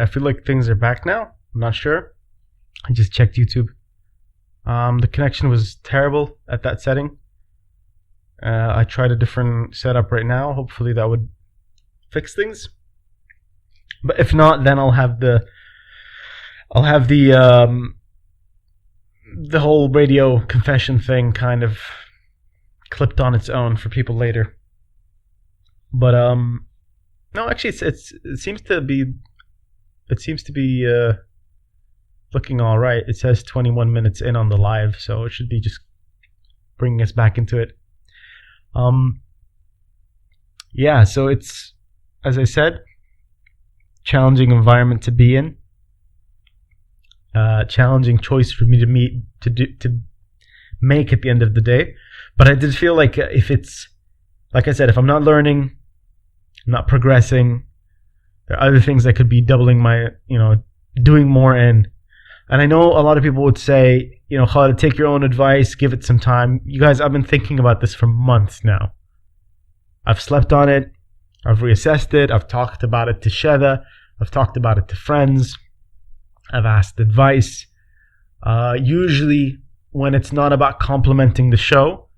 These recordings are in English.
I feel like things are back now. I'm not sure. I just checked YouTube. The connection was terrible at that setting. I tried a different setup right now. Hopefully that would fix things. But if not, then I'll have the whole radio confession thing kind of clipped on its own for people later. But no, actually, it seems to be looking all right. It says 21 minutes in on the live, so it should be just bringing us back into it. Yeah, so it's, as I said, challenging environment to be in. Challenging choice for me to make at the end of the day. But I did feel like if it's, like I said, if I'm not learning, I'm not progressing, there are other things I could be doubling my, doing more in. And I know a lot of people would say, Khalid, take your own advice, give it some time. You guys, I've been thinking about this for months now. I've slept on it. I've reassessed it. I've talked about it to Sheda. I've talked about it to friends. I've asked advice. Usually when it's not about complimenting the show,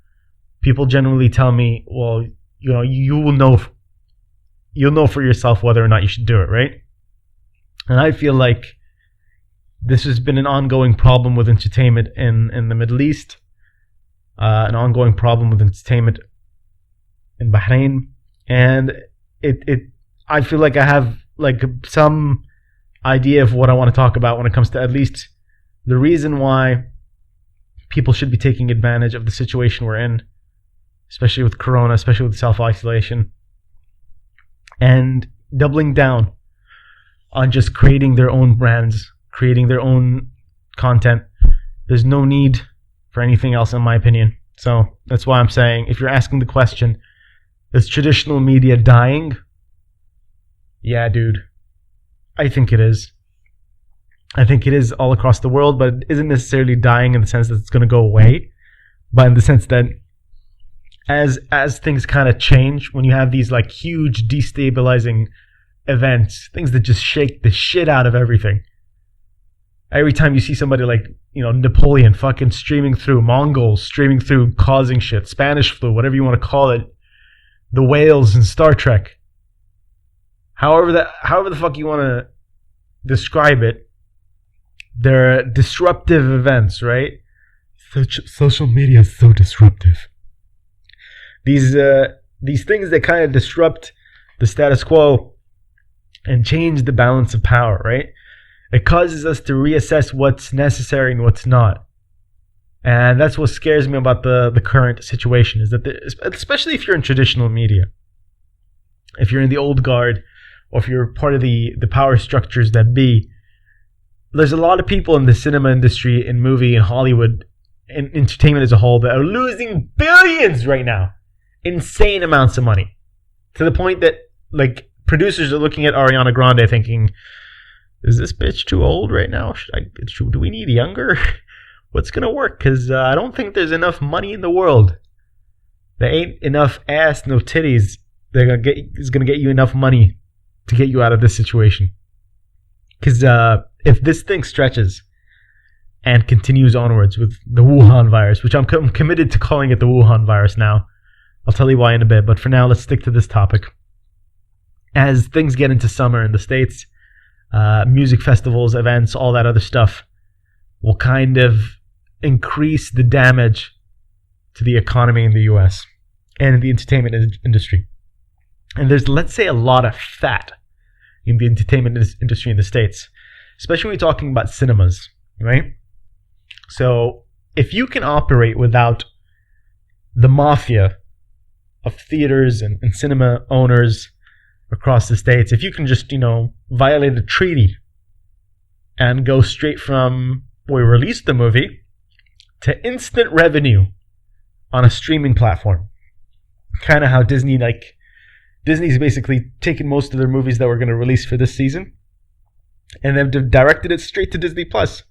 people generally tell me, well, you'll know for yourself whether or not you should do it, right? And I feel like this has been an ongoing problem with entertainment in the Middle East, an ongoing problem with entertainment in Bahrain, and I feel like I have like some idea of what I want to talk about when it comes to at least the reason why people should be taking advantage of the situation we're in, especially with Corona, especially with self-isolation, and doubling down on just creating their own brands, creating their own content. There's no need for anything else, in my opinion. So that's why I'm saying, if you're asking the question, is traditional media dying? Yeah, dude. I think it is. I think it is all across the world, but it isn't necessarily dying in the sense that it's going to go away, but in the sense that as things kind of change, when you have these like huge destabilizing events, things that just shake the shit out of everything. Every time you see somebody like, Napoleon fucking streaming through, Mongols streaming through, causing shit, Spanish flu, whatever you want to call it, the whales in Star Trek. However the fuck you want to describe it, they're disruptive events, right? Social media is so disruptive. These things that kind of disrupt the status quo and change the balance of power, right? It causes us to reassess what's necessary and what's not. And that's what scares me about the current situation, is that especially if you're in traditional media, if you're in the old guard, or if you're part of the power structures that be, there's a lot of people in the cinema industry, in movie, in Hollywood, in entertainment as a whole, that are losing billions right now. Insane amounts of money. To the point that, like, producers are looking at Ariana Grande thinking, is this bitch too old right now? Do we need younger? What's going to work? Because I don't think there's enough money in the world. There ain't enough ass, no titties. Is going to get you enough money to get you out of this situation. Because if this thing stretches and continues onwards with the Wuhan virus, which I'm committed to calling it the Wuhan virus now. I'll tell you why in a bit, but for now, let's stick to this topic. As things get into summer in the States, music festivals, events, all that other stuff will kind of increase the damage to the economy in the US and the entertainment industry. And there's, let's say, a lot of fat in the entertainment industry in the States, especially when you're talking about cinemas, right? So if you can operate without the mafia of theaters and cinema owners across the States, if you can just, violate a treaty and go straight from we released the movie to instant revenue on a streaming platform, kind of how Disney's basically taken most of their movies that were going to release for this season, and they've directed it straight to Disney Plus,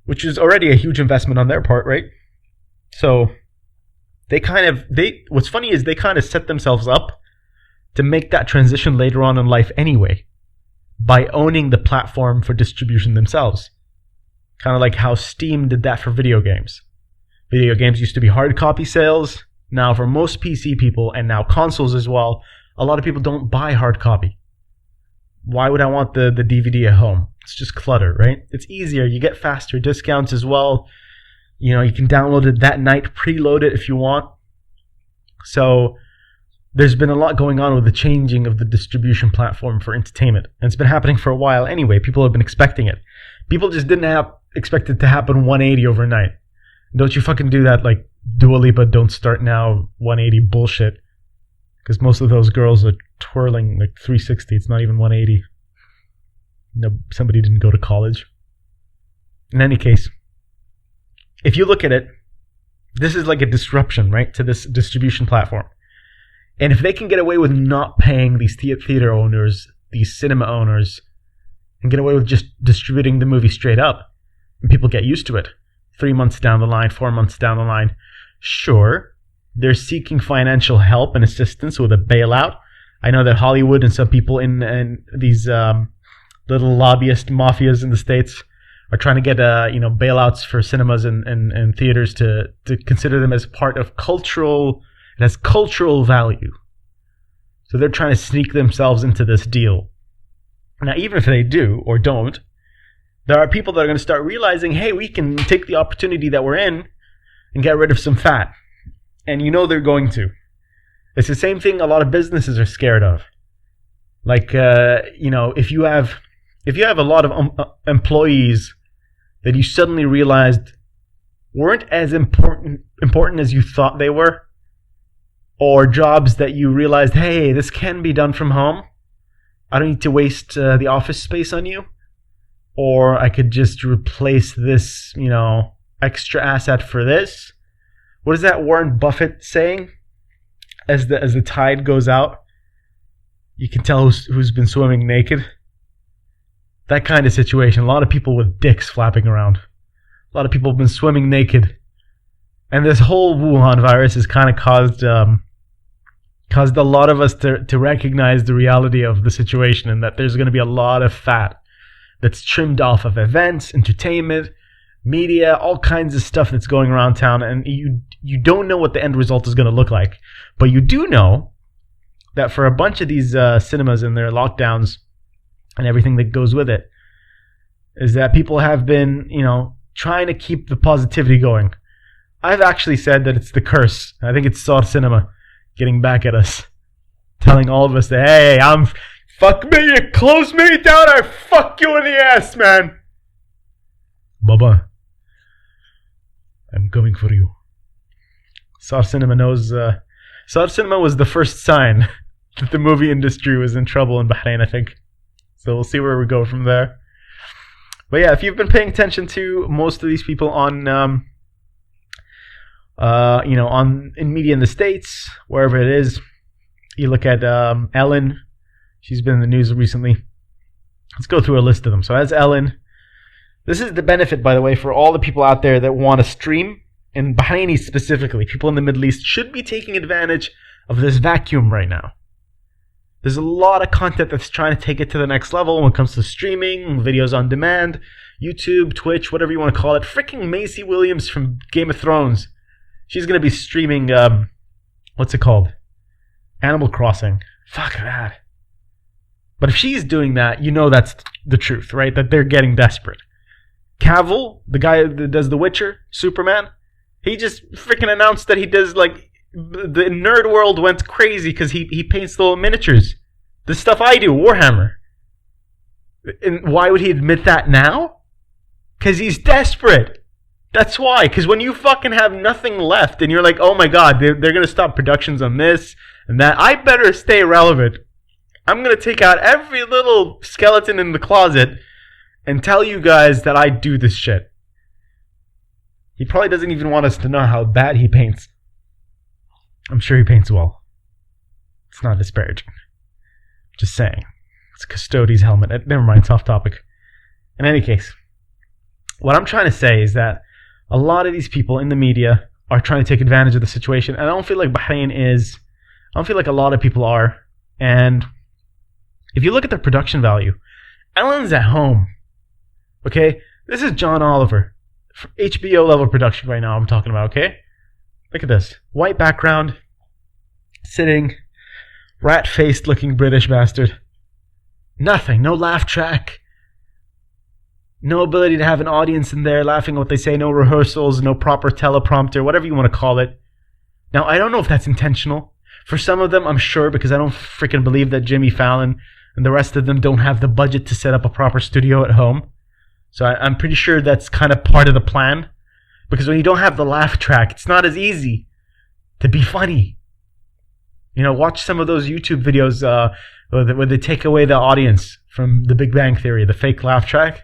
which is already a huge investment on their part, right? So what's funny is they kind of set themselves up to make that transition later on in life anyway, by owning the platform for distribution themselves. Kind of like how Steam did that for video games. Video games used to be hard copy sales. Now for most PC people, and now consoles as well, a lot of people don't buy hard copy. Why would I want the DVD at home? It's just clutter, right? It's easier. You get faster discounts as well. You know, you can download it that night, preload it if you want. So there's been a lot going on with the changing of the distribution platform for entertainment. And it's been happening for a while anyway. People have been expecting it. People just didn't expect it to happen 180 overnight. Don't you fucking do that like Dua Lipa Don't Start Now 180 bullshit. Because most of those girls are twirling like 360. It's not even 180. No, somebody didn't go to college. In any case, if you look at it, this is like a disruption, right, to this distribution platform. And if they can get away with not paying these theater owners, these cinema owners, and get away with just distributing the movie straight up, and people get used to it, 3 months down the line, 4 months down the line, sure, they're seeking financial help and assistance with a bailout. I know that Hollywood and some people in these little lobbyist mafias in the States are trying to get bailouts for cinemas and theaters to consider them as part of cultural value. So they're trying to sneak themselves into this deal. Now, even if they do or don't, there are people that are going to start realizing, hey, we can take the opportunity that we're in and get rid of some fat. And you know they're going to. It's the same thing a lot of businesses are scared of. Like, if you have a lot of employees that you suddenly realized weren't as important as you thought they were, or jobs that you realized, hey, this can be done from home. I don't need to waste the office space on you. Or I could just replace this, extra asset for this. What is that Warren Buffett saying? As the tide goes out, you can tell who's been swimming naked. That kind of situation. A lot of people with dicks flapping around. A lot of people have been swimming naked. And this whole Wuhan virus has kind of caused a lot of us to recognize the reality of the situation, and that there's going to be a lot of fat that's trimmed off of events, entertainment, media, all kinds of stuff that's going around town, and you don't know what the end result is going to look like. But you do know that for a bunch of these cinemas and their lockdowns and everything that goes with it, is that people have been, trying to keep the positivity going. I've actually said that it's the curse. I think it's Saw Cinema getting back at us, telling all of us that, hey, fuck me, you close me down, I fuck you in the ass, man. Baba, I'm coming for you. Saw Cinema knows. Saw Cinema was the first sign that the movie industry was in trouble in Bahrain, I think. So we'll see where we go from there. But yeah, if you've been paying attention to most of these people on, in media in the States, wherever it is, you look at Ellen. She's been in the news recently. Let's go through a list of them. So as Ellen, this is the benefit, by the way, for all the people out there that want to stream, and Bahrainis specifically, people in the Middle East should be taking advantage of this vacuum right now. There's a lot of content that's trying to take it to the next level when it comes to streaming, videos on demand, YouTube, Twitch, whatever you want to call it. Freaking Macy Williams from Game of Thrones. She's going to be streaming, what's it called? Animal Crossing. Fuck that. But if she's doing that, that's the truth, right? That they're getting desperate. Cavill, the guy that does The Witcher, Superman, he just freaking announced that he does, the nerd world went crazy because he paints little miniatures. The stuff I do, Warhammer. And why would he admit that now? Because he's desperate. That's why. Because when you fucking have nothing left and you're like, oh my god, they're going to stop productions on this and that, I better stay relevant. I'm going to take out every little skeleton in the closet and tell you guys that I do this shit. He probably doesn't even want us to know how bad he paints. I'm sure he paints well. It's not disparaging. Just saying. It's Custodes' helmet. Never mind, it's off topic. In any case, what I'm trying to say is that a lot of these people in the media are trying to take advantage of the situation, and I don't feel like Bahrain is. I don't feel like a lot of people are. And if you look at their production value, Ellen's at home. Okay? This is John Oliver. HBO level production right now I'm talking about, okay? Look at this. White background. Sitting. Rat-faced looking British bastard. Nothing. No laugh track. No ability to have an audience in there laughing at what they say. No rehearsals. No proper teleprompter. Whatever you want to call it. Now, I don't know if that's intentional. For some of them, I'm sure, because I don't freaking believe that Jimmy Fallon and the rest of them don't have the budget to set up a proper studio at home. So I'm pretty sure that's kind of part of the plan. Because when you don't have the laugh track, it's not as easy to be funny. You know, watch some of those YouTube videos where they take away the audience from The Big Bang Theory, the fake laugh track.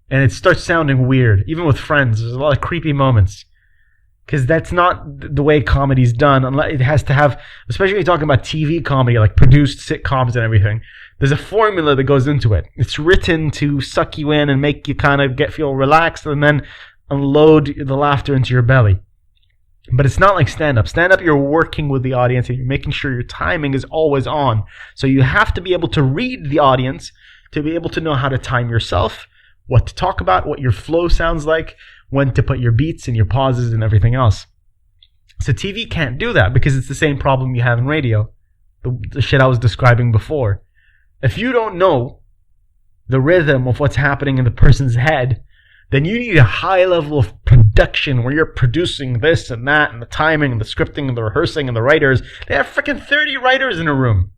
And it starts sounding weird. Even with Friends, there's a lot of creepy moments. Because that's not the way comedy's done. It has to have, especially when you're talking about TV comedy, like produced sitcoms and everything. There's a formula that goes into it. It's written to suck you in and make you kind of feel relaxed and then unload the laughter into your belly. But it's not like stand-up. Stand-up, you're working with the audience and you're making sure your timing is always on. So you have to be able to read the audience to be able to know how to time yourself, what to talk about, what your flow sounds like, when to put your beats and your pauses and everything else. So TV can't do that because it's the same problem you have in radio. The shit I was describing before. If you don't know the rhythm of what's happening in the person's head, then you need a high level of production where you're producing this and that and the timing and the scripting and the rehearsing and the writers. They have freaking 30 writers in a room.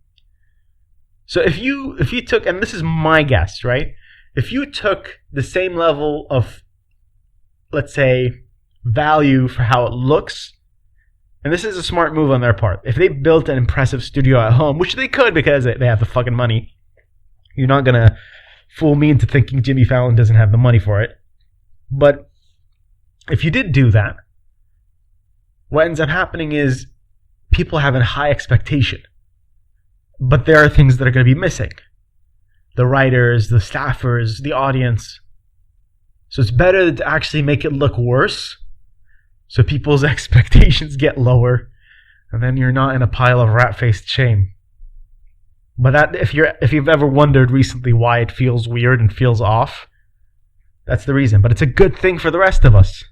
So if you took, and this is my guess, right? If you took the same level of, let's say, value for how it looks, and this is a smart move on their part. If they built an impressive studio at home, which they could because they have the fucking money, you're not going to fool me into thinking Jimmy Fallon doesn't have the money for it. But if you did do that, what ends up happening is people have a high expectation. But there are things that are going to be missing. The writers, the staffers, the audience. So it's better to actually make it look worse so people's expectations get lower, and then you're not in a pile of rat-faced shame. But that, if you've ever wondered recently why it feels weird and feels off, that's the reason. But it's a good thing for the rest of us.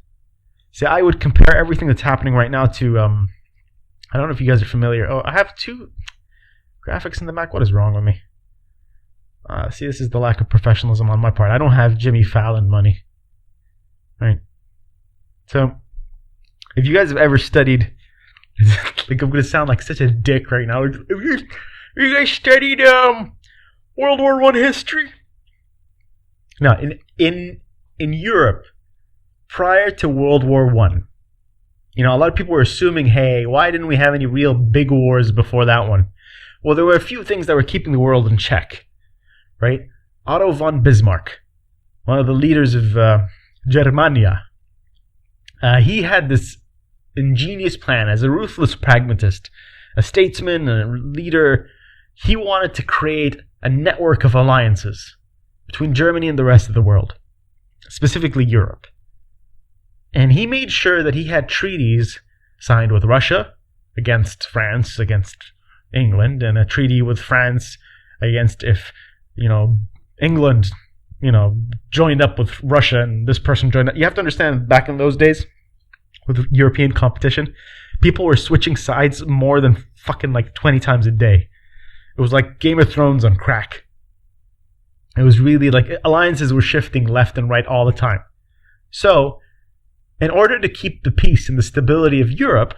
See, I would compare everything that's happening right now to, I don't know if you guys are familiar. Oh, I have two graphics in the back. What is wrong with me? See, this is the lack of professionalism on my part. I don't have Jimmy Fallon money. Right? So, if you guys have ever studied, like I'm going to sound like such a dick right now. Have you guys studied World War I history? No, in Europe, prior to World War I, you know, a lot of people were assuming, hey, why didn't we have any real big wars before that one? Well, there were a few things that were keeping the world in check, right? Otto von Bismarck, one of the leaders of Germania, he had this ingenious plan as a ruthless pragmatist, a statesman, a leader. He wanted to create a network of alliances between Germany and the rest of the world, specifically Europe. And he made sure that he had treaties signed with Russia against France, against England, and a treaty with France against if, you know, England, you know, joined up with Russia and this person joined up. You have to understand, back in those days, with European competition, people were switching sides more than fucking like 20 times a day. It was like Game of Thrones on crack. It was really like alliances were shifting left and right all the time. So, in order to keep the peace and the stability of Europe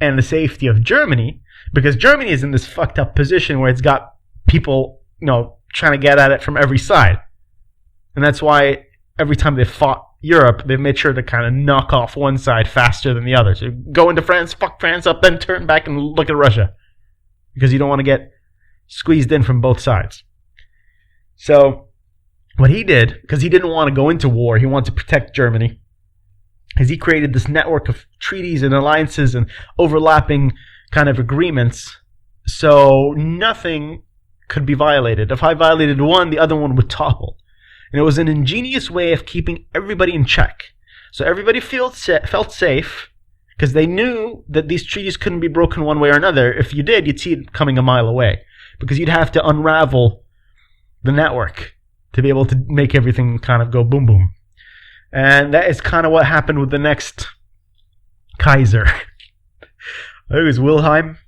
and the safety of Germany, because Germany is in this fucked up position where it's got people, you know, trying to get at it from every side. And that's why every time they fought Europe, they've made sure to kind of knock off one side faster than the other. So go into France, fuck France up, then turn back and look at Russia. Because you don't want to get squeezed in from both sides. So what he did, because he didn't want to go into war, he wanted to protect Germany, is he created this network of treaties and alliances and overlapping kind of agreements so nothing could be violated. If I violated one, the other one would topple. And it was an ingenious way of keeping everybody in check. So everybody felt safe because they knew that these treaties couldn't be broken one way or another. If you did, you'd see it coming a mile away because you'd have to unravel the network to be able to make everything kind of go boom boom. And that is kind of what happened with the next Kaiser. I think it was Wilhelm.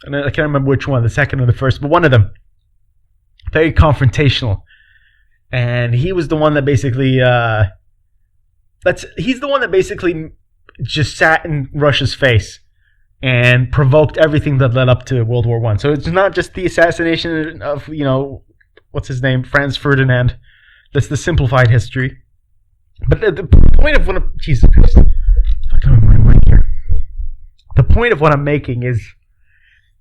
And I can't remember which one, the second or the first, but one of them. Very confrontational. And he was the one that basically... he's the one that basically just sat in Russia's face and provoked everything that led up to World War I. So it's not just the assassination of, what's his name? Franz Ferdinand. That's the simplified history. But the point of what I'm... Jesus Christ. The point of what I'm making is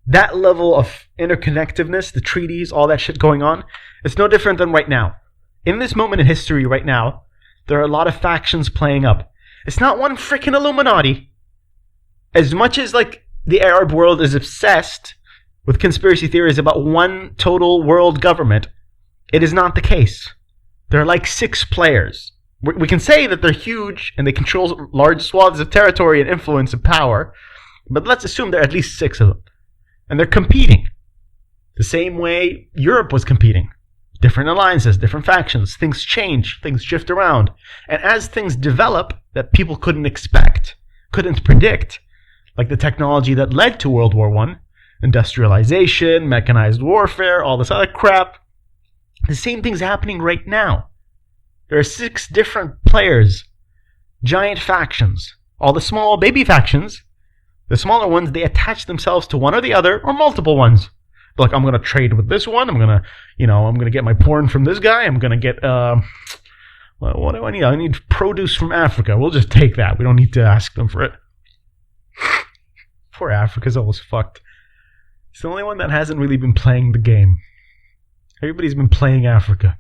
that level of interconnectiveness, the treaties, all that shit going on, it's no different than right now. In this moment in history right now, there are a lot of factions playing up. It's not one freaking Illuminati. As much as the Arab world is obsessed with conspiracy theories about one total world government, it is not the case. There are 6 players. We can say that they're huge and they control large swaths of territory and influence and power, but let's assume there are at least 6 of them. And they're competing. The same way Europe was competing. Different alliances, different factions. Things change. Things shift around. And as things develop that people couldn't expect, couldn't predict, like the technology that led to World War I, industrialization, mechanized warfare, all this other crap, the same thing's happening right now. There are 6 different players, giant factions. All the small baby factions, the smaller ones, they attach themselves to one or the other, or multiple ones. I'm going to trade with this one. I'm going to get my porn from this guy. I'm going to get, what do I need? I need produce from Africa. We'll just take that. We don't need to ask them for it. Poor Africa's always fucked. It's the only one that hasn't really been playing the game. Everybody's been playing Africa.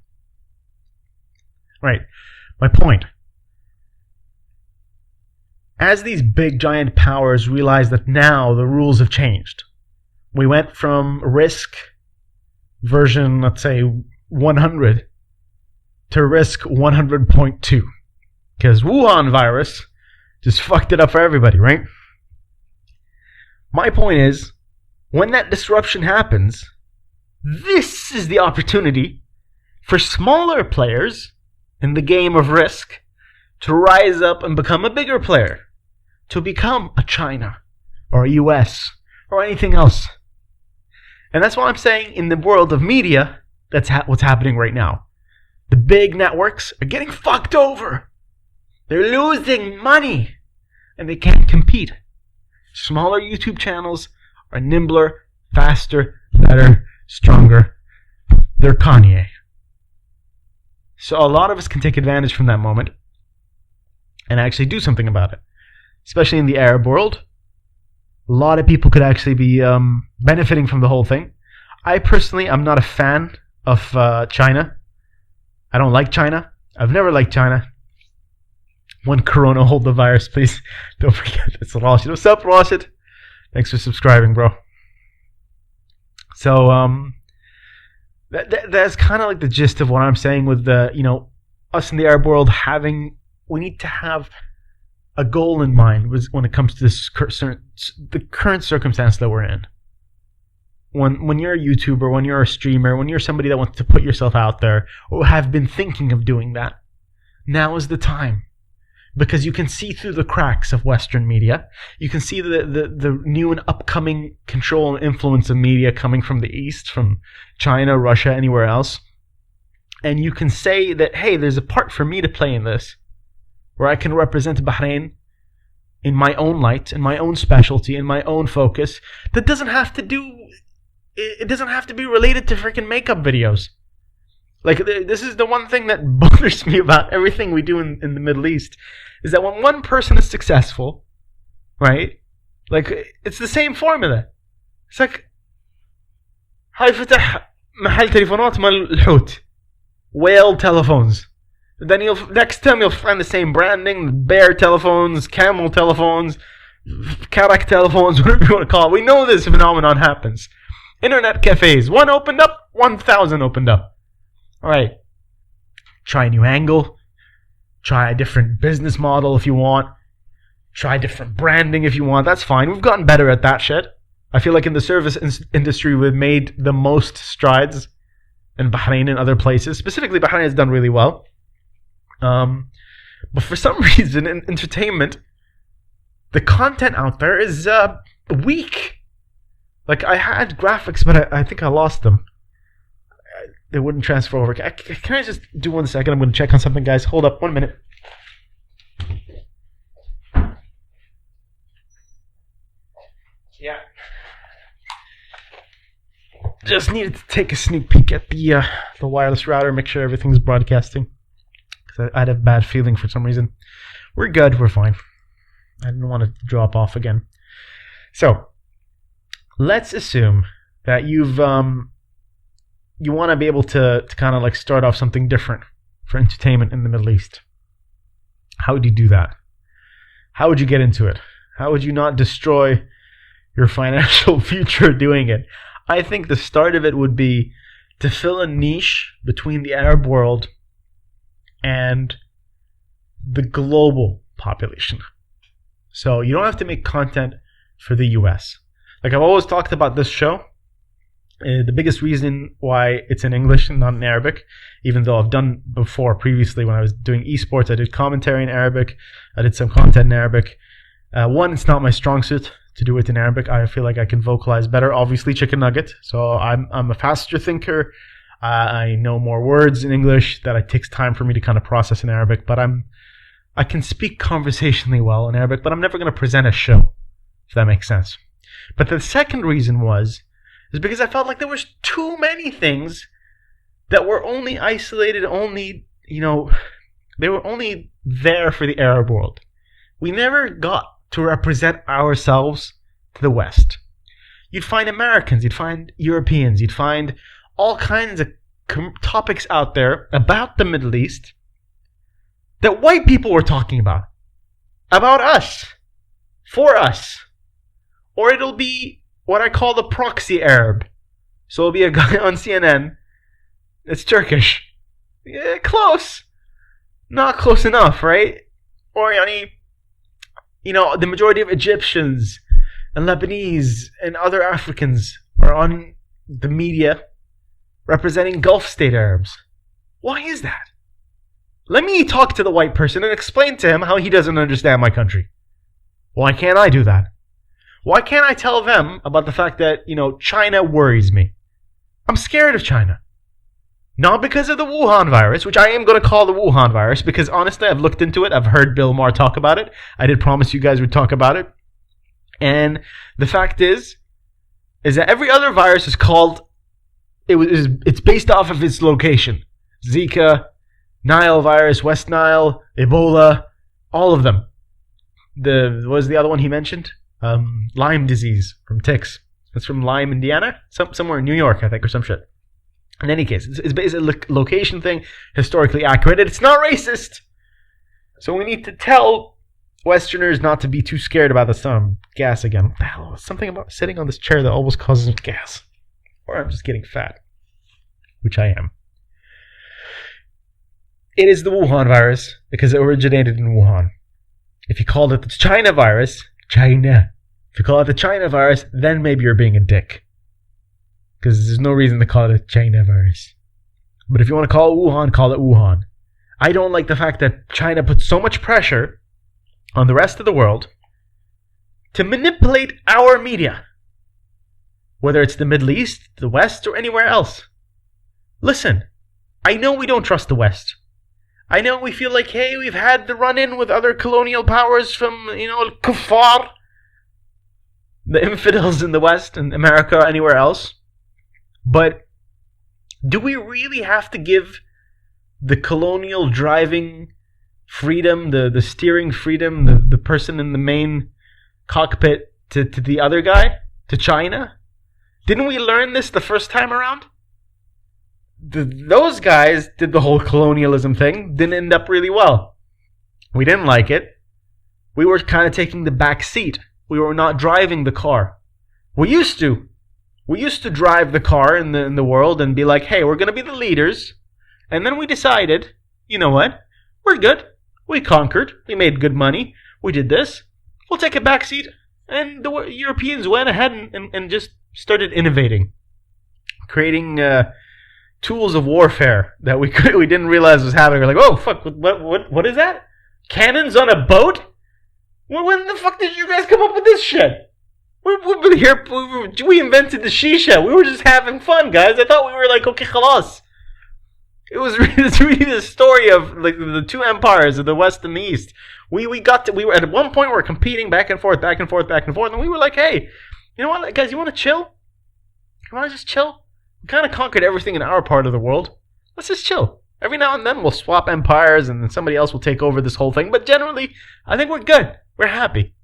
Right. My point. As these big giant powers realize that now the rules have changed. We went from risk version, let's say, 100 to risk 100.2. Because Wuhan virus just fucked it up for everybody, right? My point is, when that disruption happens, this is the opportunity for smaller players in the game of risk to rise up and become a bigger player, to become a China or a US or anything else. And that's what I'm saying in the world of media, that's what's happening right now. The big networks are getting fucked over. They're losing money and they can't compete. Smaller YouTube channels are nimbler, faster, better, stronger. They're Kanye. So a lot of us can take advantage from that moment and actually do something about it. Especially in the Arab world. A lot of people could actually be benefiting from the whole thing. I personally, I'm not a fan of China. I don't like China. I've never liked China. One Corona, hold the virus, please. Don't forget, it's Rashid. What's up, Rashid? Thanks for subscribing, bro. So, that's kind of like the gist of what I'm saying with the, us in the Arab world we need to have a goal in mind when it comes to the current circumstance that we're in. When you're a YouTuber, when you're a streamer, when you're somebody that wants to put yourself out there, or have been thinking of doing that, now is the time. Because you can see through the cracks of Western media. You can see the new and upcoming control and influence of media coming from the East, from China, Russia, anywhere else. And you can say that, hey, there's a part for me to play in this, where I can represent Bahrain in my own light, in my own specialty, in my own focus. It doesn't have to be related to freaking makeup videos. This is the one thing that bothers me about everything we do in the Middle East, is that when one person is successful, right? It's the same formula. It's like, هاي فتح محل تليفونات مال الحوت, whale telephones. Then next time you'll find the same branding, bear telephones, camel telephones, karak telephones, whatever you want to call it. We know this phenomenon happens. Internet cafes, one opened up, 1,000 opened up. Alright, try a new angle, try a different business model if you want, try different branding if you want, that's fine. We've gotten better at that shit. I feel like in the service industry we've made the most strides. and Bahrain and other places. Specifically, Bahrain has done really well. But for some reason, in entertainment, the content out there is weak. Like, I had graphics, but I think I lost them. They wouldn't transfer over. Can I just do 1 second? I'm going to check on something, guys. Hold up 1 minute. Yeah. Just needed to take a sneak peek at the wireless router, make sure everything's broadcasting. Because I had a bad feeling for some reason. We're good. We're fine. I didn't want it to drop off again. So, let's assume that you want to be able to kind of like start off something different for entertainment in the Middle East. How would you do that? How would you get into it? How would you not destroy your financial future doing it? I think the start of it would be to fill a niche between the Arab world and the global population. So you don't have to make content for the US. Like I've always talked about this show, the biggest reason why it's in English and not in Arabic, even though I've done before previously when I was doing esports, I did commentary in Arabic, I did some content in Arabic. One, it's not my strong suit to do it in Arabic. I feel like I can vocalize better. Obviously, chicken nugget. So I'm a faster thinker. I know more words in English that it takes time for me to kind of process in Arabic. But I can speak conversationally well in Arabic, but I'm never going to present a show, if that makes sense. But the second reason is because I felt like there was too many things that were only isolated, they were only there for the Arab world. We never got to represent ourselves to the West. You'd find Americans, you'd find Europeans, you'd find all kinds of topics out there about the Middle East that white people were talking about us, for us. Or it'll be what I call the proxy Arab. So it'll be a guy on CNN that's Turkish. Yeah, close. Not close enough, right? Or, the majority of Egyptians and Lebanese and other Africans are on the media representing Gulf state Arabs. Why is that? Let me talk to the white person and explain to him how he doesn't understand my country. Why can't I do that? Why can't I tell them about the fact that, China worries me? I'm scared of China. Not because of the Wuhan virus, which I am going to call the Wuhan virus, because honestly, I've looked into it. I've heard Bill Maher talk about it. I did promise you guys would talk about it. And the fact is that every other virus is called, it's based off of its location. Zika, Nile virus, West Nile, Ebola, all of them. What was the other one he mentioned? Lyme disease from ticks. It's from Lyme, Indiana? Somewhere in New York, I think, or some shit. In any case, it's basically a location thing, historically accurate, and it's not racist. So we need to tell Westerners not to be too scared about the gas again. What the hell? Something about sitting on this chair that always causes gas. Or I'm just getting fat. Which I am. It is the Wuhan virus because it originated in Wuhan. If you called it the China virus, China. If you call it the China virus, then maybe you're being a dick. Because there's no reason to call it a China virus. But if you want to call it Wuhan. I don't like the fact that China puts so much pressure on the rest of the world to manipulate our media. Whether it's the Middle East, the West, or anywhere else. Listen, I know we don't trust the West. I know we feel like, hey, we've had the run-in with other colonial powers from, Kuffar, the infidels in the West and America or anywhere else. But do we really have to give the colonial driving freedom, the steering freedom, the person in the main cockpit to the other guy, to China? Didn't we learn this the first time around? Those guys did the whole colonialism thing, didn't end up really well. We didn't like it. We were kind of taking the back seat. We were not driving the car. We used to drive the car in the world and be like, hey, we're going to be the leaders. And then we decided, you know what? We're good. We conquered. We made good money. We did this. We'll take a back seat. And the Europeans went ahead and just started innovating. Creating tools of warfare that we didn't realize was happening. We're like, oh fuck, what is that? Cannons on a boat? When the fuck did you guys come up with this shit? We've been here. We invented the shisha. We were just having fun, guys. I thought we were like, okay, khalas. It's really the story of like the two empires of the West and the East. We were at one point we were competing back and forth, and we were like, hey, you know what, guys, you want to chill? You want to just chill? We kind of conquered everything in our part of the world. Let's just chill. Every now and then we'll swap empires, and then somebody else will take over this whole thing. But generally, I think we're good. We're happy,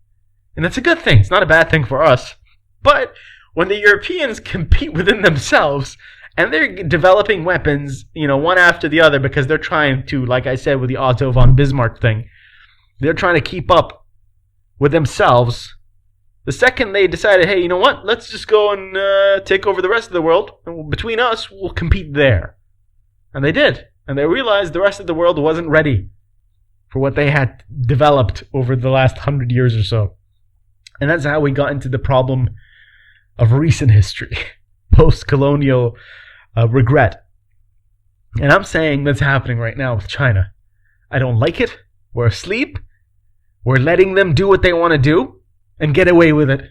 and that's a good thing. It's not a bad thing for us. But when the Europeans compete within themselves, and they're developing weapons, one after the other, because they're trying to, like I said with the Otto von Bismarck thing, they're trying to keep up with themselves. The second they decided, hey, you know what? Let's just go and take over the rest of the world. And between us, we'll compete there. And they did. And they realized the rest of the world wasn't ready for what they had developed over the last 100 years or so. And that's how we got into the problem of recent history. Post-colonial regret. And I'm saying that's happening right now with China. I don't like it. We're asleep. We're letting them do what they want to do and get away with it.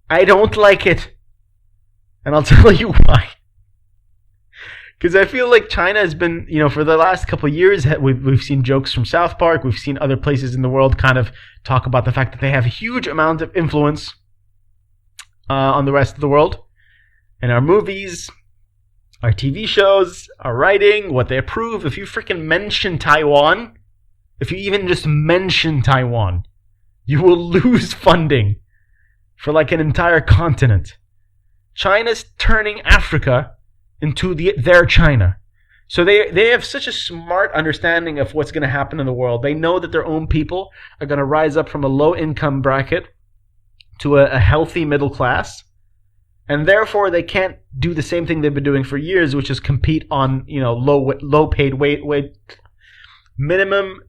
I don't like it. And I'll tell you why. Because I feel like China has been, for the last couple of years, we've seen jokes from South Park. We've seen other places in the world kind of talk about the fact that they have a huge amount of influence on the rest of the world. And our movies, our TV shows, our writing, what they approve. If you freaking mention Taiwan, if you even just mention Taiwan, you will lose funding for like an entire continent. China's turning Africa into their China. So they have such a smart understanding of what's going to happen in the world. They know that their own people are going to rise up from a low income bracket to a healthy middle class. And therefore they can't do the same thing they've been doing for years, which is compete on, low paid minimum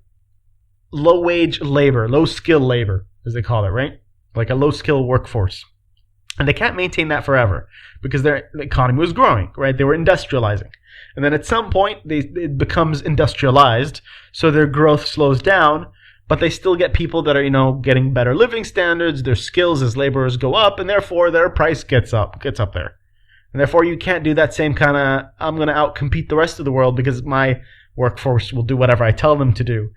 low wage labor, low skill labor, as they call it, right? Like a low skill workforce. And they can't maintain that forever because the economy was growing, right? They were industrializing. And then at some point, it becomes industrialized, so their growth slows down, but they still get people that are, getting better living standards, their skills as laborers go up, and therefore their price gets up there. And therefore you can't do that same kind of, I'm going to outcompete the rest of the world because my workforce will do whatever I tell them to do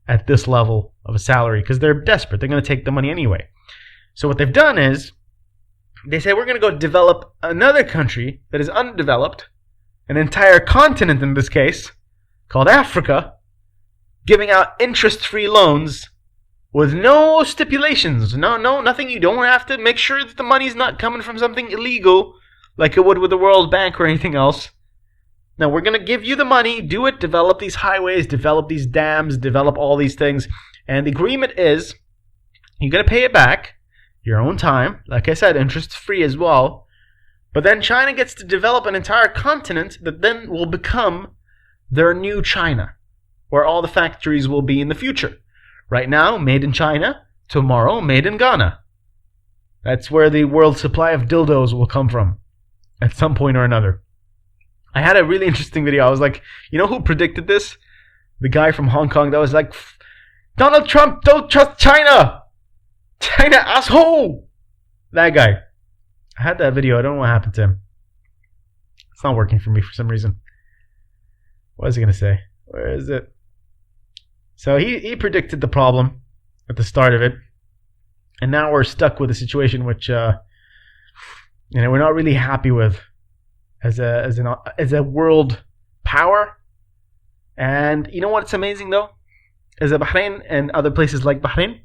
at this level of a salary because they're desperate. They're going to take the money anyway. So what they've done is they say we're going to go develop another country that is undeveloped, an entire continent in this case, called Africa, giving out interest-free loans with no stipulations. No, nothing. You don't have to make sure that the money's not coming from something illegal like it would with the World Bank or anything else. Now, we're going to give you the money, do it, develop these highways, develop these dams, develop all these things. And the agreement is you're going to pay it back your own time. Like I said, interest-free as well. But then China gets to develop an entire continent that then will become their new China, where all the factories will be in the future. Right now, made in China. Tomorrow, made in Ghana. That's where the world supply of dildos will come from at some point or another. I had a really interesting video. I was like, you know who predicted this? The guy from Hong Kong that was like, Donald Trump, don't trust China! China, asshole! That guy. I had that video. I don't know what happened to him. It's not working for me for some reason. What was he going to say? Where is it? So he predicted the problem at the start of it. And now we're stuck with a situation which we're not really happy with as a world power. And you know what's amazing though? Is that Bahrain and other places like Bahrain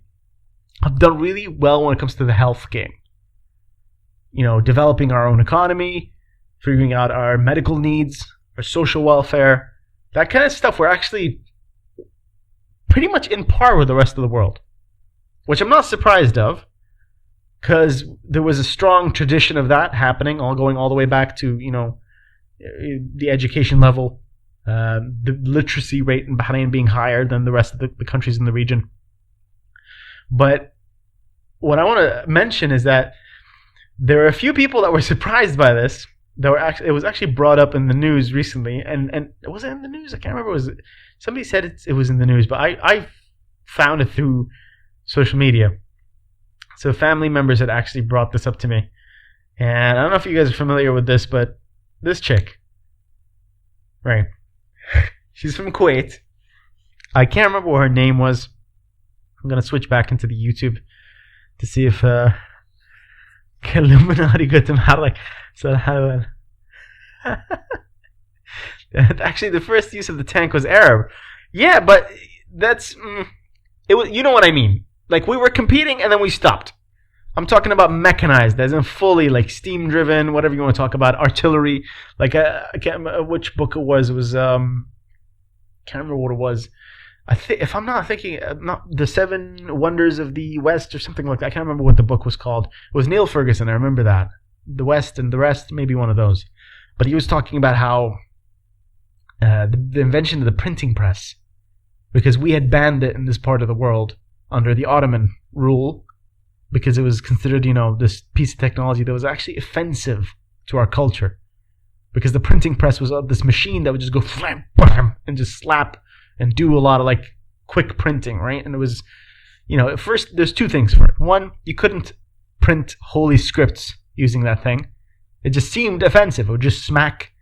have done really well when it comes to the health game. Developing our own economy, figuring out our medical needs, our social welfare, that kind of stuff. We're actually pretty much in par with the rest of the world, which I'm not surprised of, because there was a strong tradition of that happening, going all the way back to the education level, the literacy rate in Bahrain being higher than the rest of the countries in the region. But what I want to mention is that there are a few people that were surprised by this, it was actually brought up in the news recently, and was it in the news? I can't remember. Somebody said it was in the news, but I found it through social media. So family members had actually brought this up to me, and I don't know if you guys are familiar with this, but this chick, right? She's from Kuwait. I can't remember what her name was. I'm gonna switch back into the YouTube to see if Illuminati Guatemala. So how? Actually, the first use of the tank was Arab. Yeah, but that's it was. You know what I mean? Like, we were competing and then we stopped. I'm talking about mechanized, as in fully like steam driven, whatever you want to talk about, artillery. Like I can't remember which book it was. It was can't remember what it was. If I'm not thinking, not the Seven Wonders of the West or something like that. I can't remember what the book was called. It was Neil Ferguson. I remember that. The West and the Rest, maybe one of those. But he was talking about how the invention of the printing press, because we had banned it in this part of the world under the Ottoman rule, because it was considered, this piece of technology that was actually offensive to our culture. Because the printing press was this machine that would just go flam, bam, and just slap and do a lot of like quick printing, right? And it was, at first there's two things for it. One, you couldn't print holy scripts using that thing. It just seemed offensive. It would just smack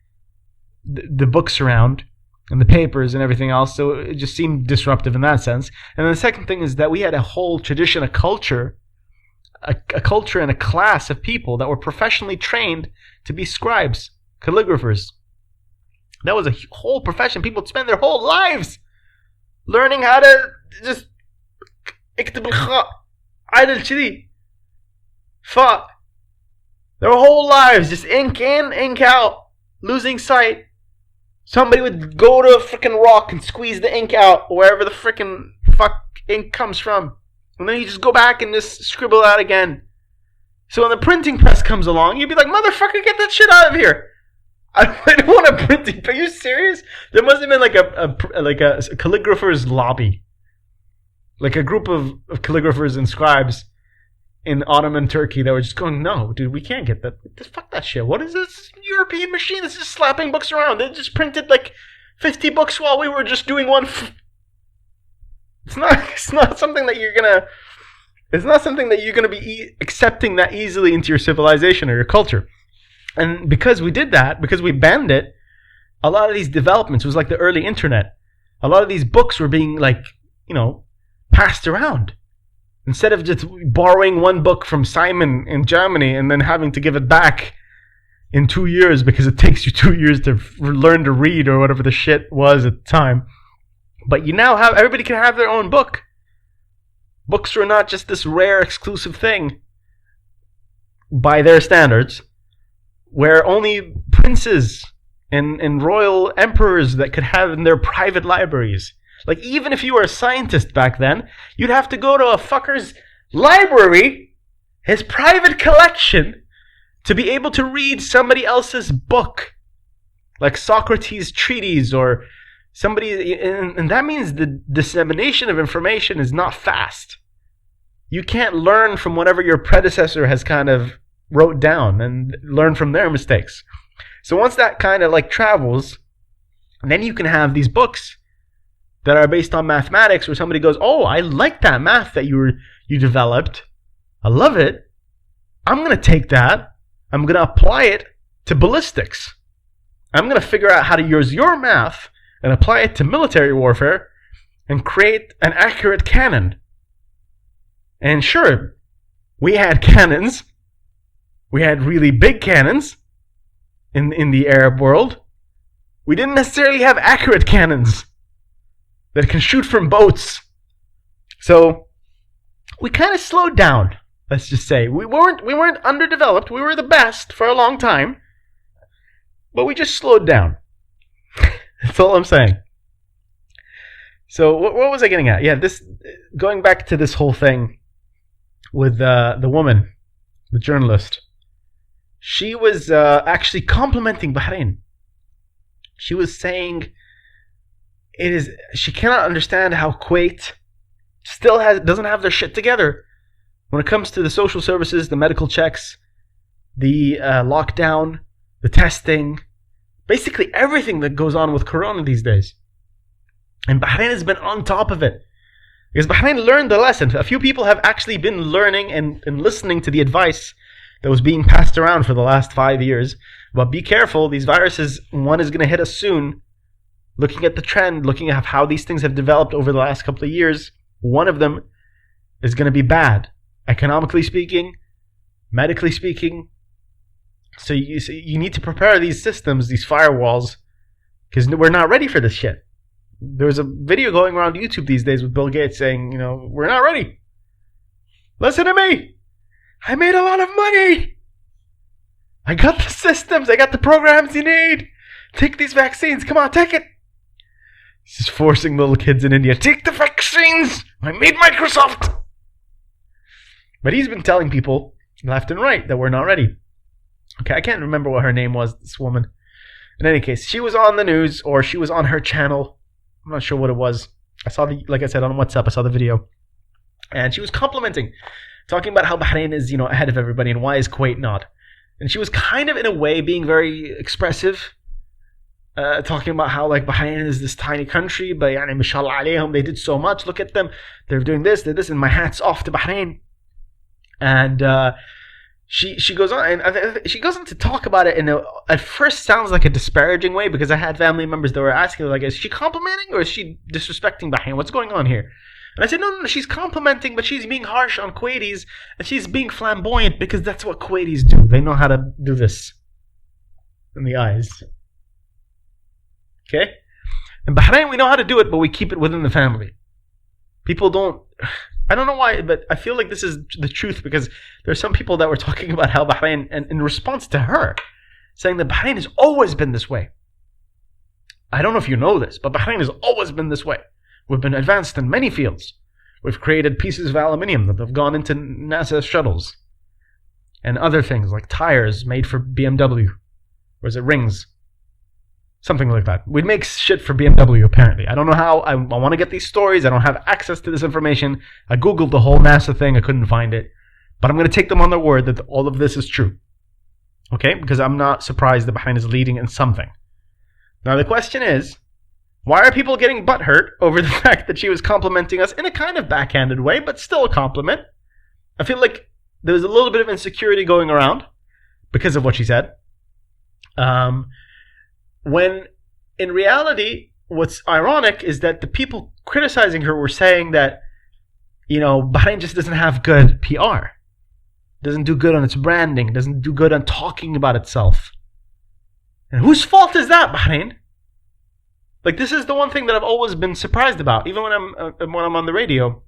the books around and the papers and everything else. So it just seemed disruptive in that sense. And then the second thing is that we had a whole tradition, a culture and a class of people that were professionally trained to be scribes, calligraphers. That was a whole profession. People spend their whole lives learning how to just their whole lives just ink in, ink out, losing sight. Somebody would go to a freaking rock and squeeze the ink out wherever the freaking fuck ink comes from. And then you just go back and just scribble out again. So when the printing press comes along, you'd be like, motherfucker, get that shit out of here. I don't want a printing press. Are you serious? There must have been like a calligrapher's lobby. Like a group of calligraphers and scribes in Ottoman Turkey that were just going, no, dude, we can't get that. Fuck that shit. What is this European machine that's just slapping books around? They just printed like 50 books while we were just doing one. It's not something that you're gonna. It's not something that you're gonna be accepting that easily into your civilization or your culture. And because we did that, because we banned it, a lot of these developments was like the early internet. A lot of these books were being passed around. Instead of just borrowing one book from Simon in Germany and then having to give it back in 2 years because it takes you 2 years to learn to read or whatever the shit was at the time. But you now have, everybody can have their own book. Books are not just this rare exclusive thing by their standards, where only princes and royal emperors that could have in their private libraries. Like, even if you were a scientist back then, you'd have to go to a fucker's library, his private collection, to be able to read somebody else's book. Like Socrates' treatise or somebody, and that means the dissemination of information is not fast. You can't learn from whatever your predecessor has kind of wrote down and learn from their mistakes. So once that kind of travels, then you can have these books that are based on mathematics where somebody goes, oh, I like that math that you developed. I love it. I'm going to take that. I'm going to apply it to ballistics. I'm going to figure out how to use your math and apply it to military warfare and create an accurate cannon. And sure, we had cannons. We had really big cannons in the Arab world. We didn't necessarily have accurate cannons that can shoot from boats. So we kind of slowed down, let's just say. We weren't underdeveloped. We were the best for a long time. But we just slowed down. That's all I'm saying. So what was I getting at? Yeah, going back to this whole thing with the woman, the journalist. She was actually complimenting Bahrain. She was saying she cannot understand how Kuwait still doesn't have their shit together when it comes to the social services, the medical checks, the lockdown, the testing, basically everything that goes on with Corona these days. And Bahrain has been on top of it. Because Bahrain learned the lesson. A few people have actually been learning and listening to the advice that was being passed around for the last 5 years. But be careful, these viruses, one is going to hit us soon. Looking at the trend, looking at how these things have developed over the last couple of years, one of them is going to be bad. Economically speaking, medically speaking. So you need to prepare these systems, these firewalls, because we're not ready for this shit. There's a video going around YouTube these days with Bill Gates saying, we're not ready. Listen to me. I made a lot of money. I got the systems. I got the programs you need. Take these vaccines. Come on, take it. He's just forcing little kids in India. Take the vaccines. I made Microsoft. But he's been telling people left and right that we're not ready. Okay, I can't remember what her name was, this woman. In any case, she was on the news, or she was on her channel. I'm not sure what it was. Like I said, on WhatsApp, I saw the video. And she was complimenting, talking about how Bahrain is, ahead of everybody, and why is Kuwait not. And she was kind of, in a way, being very expressive, talking about how, like, Bahrain is this tiny country, but, mashallah alayhum, they did so much. Look at them. They're doing this, and my hat's off to Bahrain. And she goes on, and she goes on to talk about it at first sounds like a disparaging way, because I had family members that were asking, like, is she complimenting or is she disrespecting Bahrain? What's going on here? And I said, no, she's complimenting, but she's being harsh on Kuwaitis, and she's being flamboyant because that's what Kuwaitis do. They know how to do this in the eyes. Okay? In Bahrain, we know how to do it, but we keep it within the family. People don't... I don't know why, but I feel like this is the truth, because there are some people that were talking about how Bahrain, and in response to her, saying that Bahrain has always been this way. I don't know if you know this, but Bahrain has always been this way. We've been advanced in many fields. We've created pieces of aluminium that have gone into NASA shuttles. And other things like tires made for BMW. Or is it rings? Something like that. We'd make shit for BMW, apparently. I don't know how. I want to get these stories. I don't have access to this information. I Googled the whole NASA thing. I couldn't find it. But I'm going to take them on their word that all of this is true. Okay? Because I'm not surprised that Bahrain is leading in something. Now, the question is, why are people getting butthurt over the fact that she was complimenting us in a kind of backhanded way, but still a compliment? I feel like there was a little bit of insecurity going around because of what she said. When in reality, what's ironic is that the people criticizing her were saying that, Bahrain just doesn't have good PR. Doesn't do good on its branding. Doesn't do good on talking about itself. And whose fault is that, Bahrain? Like, this is the one thing that I've always been surprised about, even when I'm on the radio.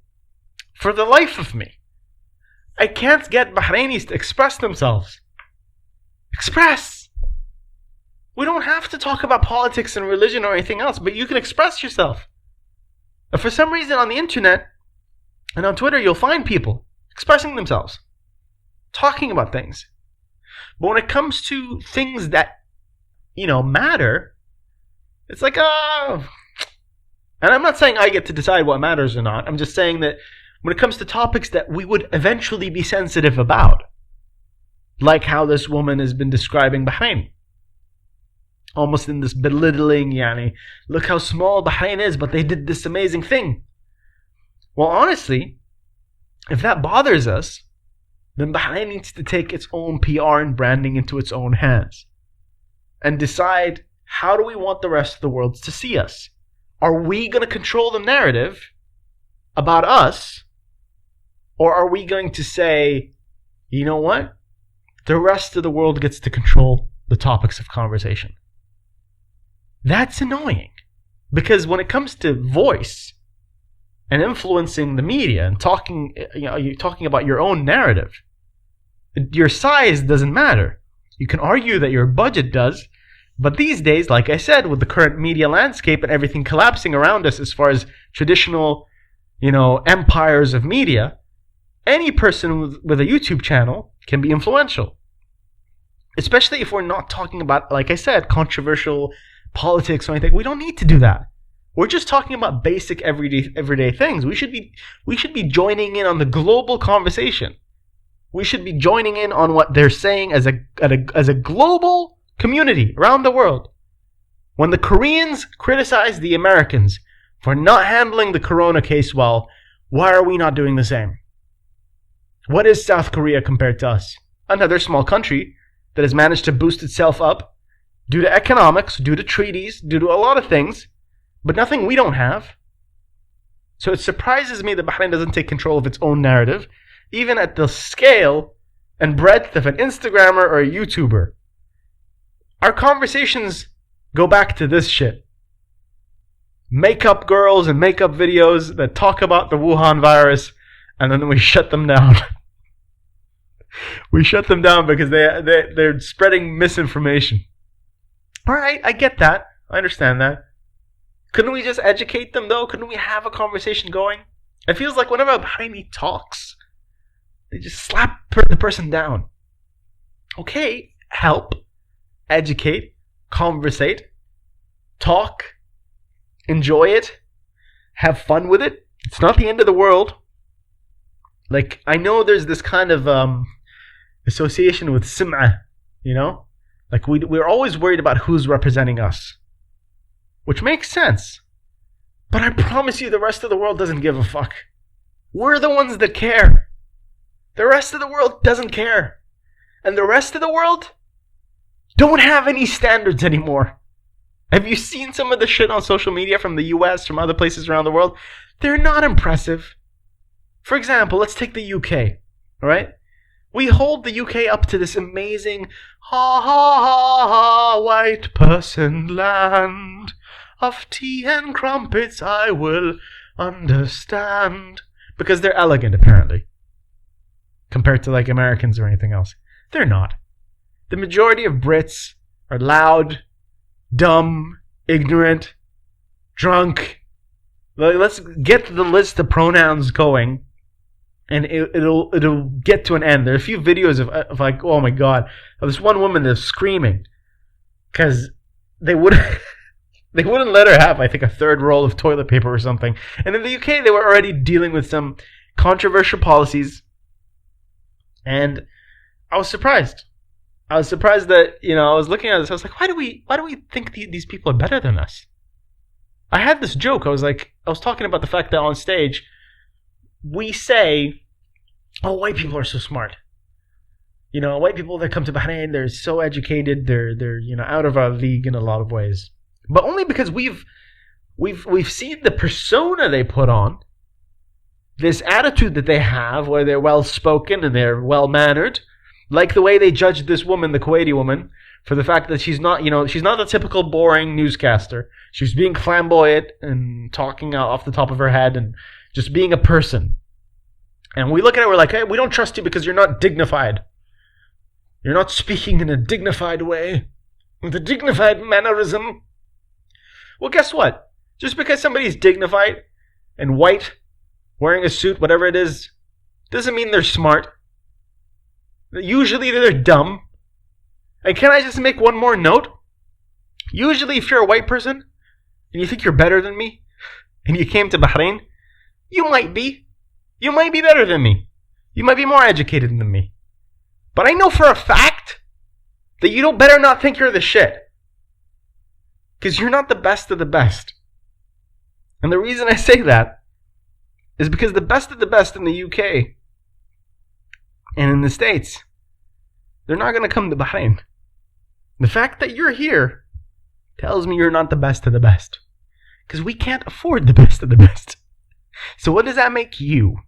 For the life of me, I can't get Bahrainis to express themselves. Express! We don't have to talk about politics and religion or anything else, but you can express yourself. And for some reason on the internet and on Twitter, you'll find people expressing themselves, talking about things. But when it comes to things that, matter, it's like, oh. And I'm not saying I get to decide what matters or not. I'm just saying that when it comes to topics that we would eventually be sensitive about, like how this woman has been describing Bahrain, almost in this belittling, look how small Bahrain is, but they did this amazing thing. Well, honestly, if that bothers us, then Bahrain needs to take its own PR and branding into its own hands and decide, how do we want the rest of the world to see us? Are we going to control the narrative about us? Or are we going to say, you know what? The rest of the world gets to control the topics of conversation. That's annoying. Because when it comes to voice and influencing the media and talking about your own narrative, your size doesn't matter. You can argue that your budget does. But these days, like I said, with the current media landscape and everything collapsing around us as far as traditional, empires of media, any person with a YouTube channel can be influential. Especially if we're not talking about, like I said, controversial politics or anything. We don't need to do that. We're just talking about basic everyday things. We should be joining in on the global conversation. We should be joining in on what they're saying as a global community around the world. When the Koreans criticize the Americans for not handling the corona case well, why are we not doing the same? What is South Korea compared to us? Another small country that has managed to boost itself up due to economics, due to treaties, due to a lot of things, but nothing we don't have. So it surprises me that Bahrain doesn't take control of its own narrative, even at the scale and breadth of an Instagrammer or a YouTuber. Our conversations go back to this shit. Makeup girls and makeup videos that talk about the Wuhan virus, and then we shut them down. We shut them down because they're spreading misinformation. Alright, I get that. I understand that. Couldn't we just educate them though? Couldn't we have a conversation going? It feels like whenever a Bahraini talks, they just slap the person down. Okay, help, educate, conversate, talk, enjoy it, have fun with it. It's not the end of the world. Like, I know there's this kind of association with sim'ah, you know? Like, we're always worried about who's representing us. Which makes sense. But I promise you the rest of the world doesn't give a fuck. We're the ones that care. The rest of the world doesn't care. And the rest of the world don't have any standards anymore. Have you seen some of the shit on social media from the US, from other places around the world? They're not impressive. For example, let's take the UK, alright? We hold the UK up to this amazing, ha ha ha ha, white person land. Of tea and crumpets I will understand. Because they're elegant, apparently. Compared to like Americans or anything else. They're not. The majority of Brits are loud, dumb, ignorant, drunk. Let's get the list of pronouns going. And it'll get to an end. There are a few videos of like, oh my god, of this one woman that's screaming. Because they wouldn't let her have, I think, a third roll of toilet paper or something. And in the UK, they were already dealing with some controversial policies. And I was surprised. I was surprised that, you know, I was looking at this. I was like, why do we think these people are better than us? I had this joke. I was talking about the fact that on stage, we say, oh, white people are so smart. You know, white people that come to Bahrain, they're so educated. They're you know, out of our league in a lot of ways. But only because we've seen the persona they put on, this attitude that they have, where they're well spoken and they're well mannered, like the way they judged this woman, the Kuwaiti woman, for the fact that she's not the typical boring newscaster. She's being flamboyant and talking off the top of her head and just being a person. And we look at it, we're like, hey, we don't trust you because you're not dignified. You're not speaking in a dignified way, with a dignified mannerism. Well, guess what? Just because somebody's dignified and white, wearing a suit, whatever it is, doesn't mean they're smart. Usually they're dumb. And can I just make one more note? Usually if you're a white person and you think you're better than me and you came to Bahrain, you might be. You might be better than me. You might be more educated than me. But I know for a fact that you don't better not think you're the shit. Because you're not the best of the best. And the reason I say that is because the best of the best in the UK and in the States, they're not going to come to Bahrain. The fact that you're here tells me you're not the best of the best. Because we can't afford the best of the best. So what does that make you?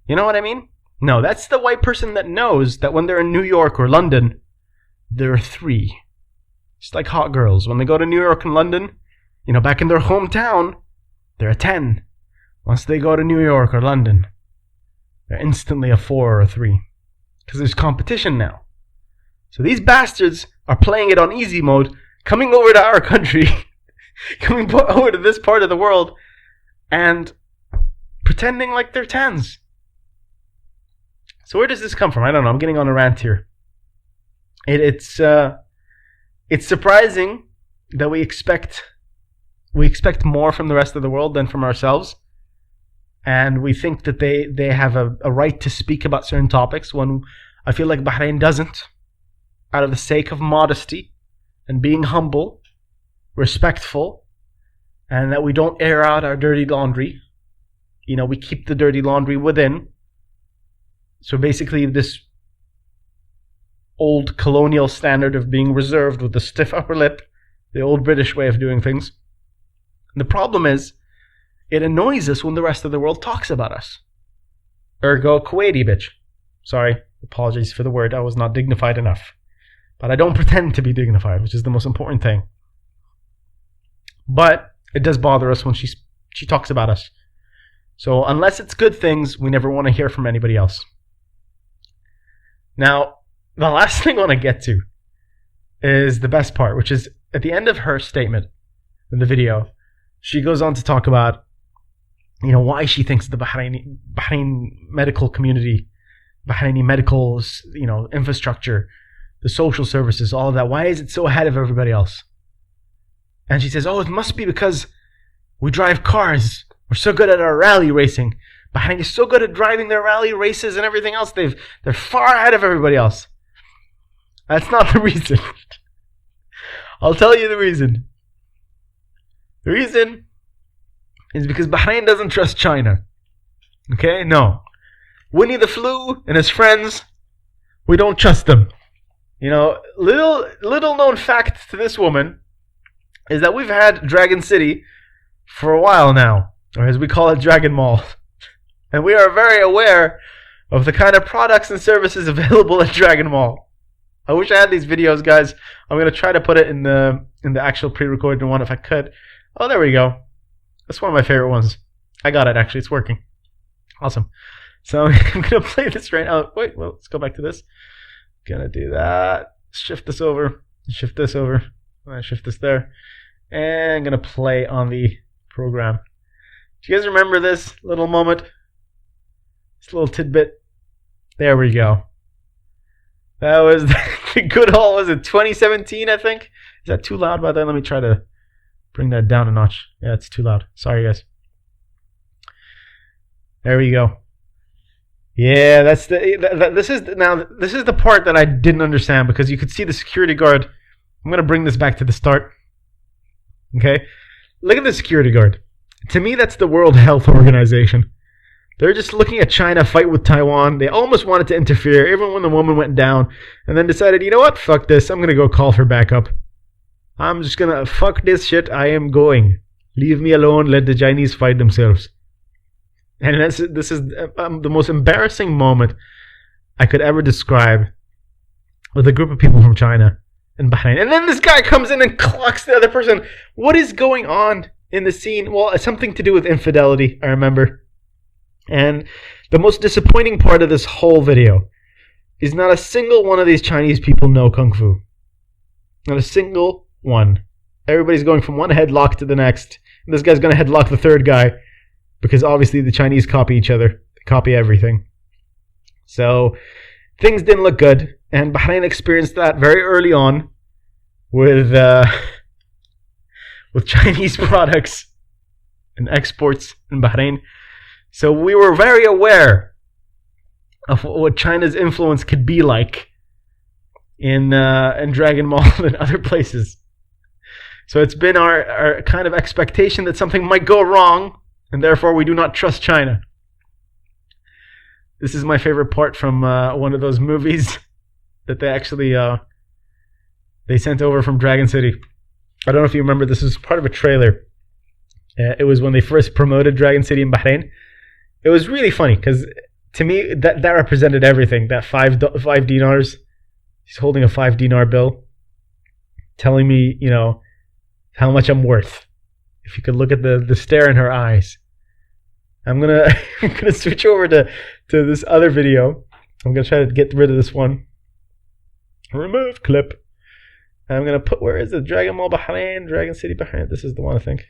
You know what I mean? No, that's the white person that knows that when they're in New York or London, there are 3. Just like hot girls. When they go to New York and London, you know, back in their hometown, they're a 10. Once they go to New York or London, they're instantly a 4 or a 3. Because there's competition now. So these bastards are playing it on easy mode, coming over to our country, coming over to this part of the world, and pretending like they're 10s. So where does this come from? I don't know. I'm getting on a rant here. It's surprising that we expect more from the rest of the world than from ourselves. And we think that they have a right to speak about certain topics when I feel like Bahrain doesn't. out of the sake of modesty and being humble, respectful, and that we don't air out our dirty laundry. We keep the dirty laundry within. So basically this old colonial standard of being reserved with the stiff upper lip, the old British way of doing things. And the problem is, it annoys us when the rest of the world talks about us. Ergo Kuwaiti bitch. Sorry, apologies for the word, I was not dignified enough. But I don't pretend to be dignified, which is the most important thing. But it does bother us when she talks about us. So unless it's good things, we never want to hear from anybody else. Now, the last thing I want to get to is the best part, which is at the end of her statement in the video, she goes on to talk about, why she thinks the Bahrain medical community, Bahraini medicals, infrastructure, the social services, all of that, why is it so ahead of everybody else? And she says, it must be because we drive cars. We're so good at our rally racing. Bahrain is so good at driving their rally races and everything else. They're far ahead of everybody else. That's not the reason. I'll tell you the reason. The reason is because Bahrain doesn't trust China. Okay? No. Winnie the Flu and his friends, we don't trust them. Little known fact to this woman is that we've had Dragon City for a while now, or as we call it, Dragon Mall. And we are very aware of the kind of products and services available at Dragon Mall. I wish I had these videos, guys. I'm going to try to put it in the actual pre-recorded one if I could. Oh, there we go. That's one of my favorite ones. I got it, actually. It's working. Awesome. So I'm going to play this right now. Wait, well, let's go back to this. Going to do that. Shift this over. Shift this over. I'm going to shift this there. And I'm going to play on the program. Do you guys remember this little moment? This little tidbit? There we go. That was the good old, was it 2017, I think? Is that too loud by then? Let me try to bring that down a notch. Yeah, it's too loud. Sorry, guys. There we go. Yeah, this is the part that I didn't understand, because you could see the security guard. I'm going to bring this back to the start. Okay? Look at the security guard. To me, that's the World Health Organization. They're just looking at China fight with Taiwan. They almost wanted to interfere, even when the woman went down, and then decided, you know what? Fuck this. I'm going to go call for backup. I'm just going to fuck this shit. I am going. Leave me alone. Let the Chinese fight themselves. And this is the most embarrassing moment I could ever describe with a group of people from China and Bahrain. And then this guy comes in and clocks the other person. What is going on in the scene? Well, it's something to do with infidelity, I remember. And the most disappointing part of this whole video is not a single one of these Chinese people know Kung Fu. Not a single one. Everybody's going from one headlock to the next. And this guy's going to headlock the third guy, because obviously the Chinese copy each other. They copy everything. So things didn't look good. And Bahrain experienced that very early on with Chinese products and exports in Bahrain. So we were very aware of what China's influence could be like in Dragon Mall and other places. So it's been our kind of expectation that something might go wrong, and therefore we do not trust China. This is my favorite part from one of those movies that they actually they sent over from Dragon City. I don't know if you remember, this was part of a trailer. It was when they first promoted Dragon City in Bahrain. It was really funny, because to me, that represented everything. That five dinars. He's holding a 5 dinar bill, telling me, how much I'm worth. If you could look at the stare in her eyes. I'm gonna switch over to this other video. I'm gonna try to get rid of this one. Remove clip. And I'm gonna put, where is it? Dragon Mall Bahrain, Dragon City Bahrain. This is the one, I think.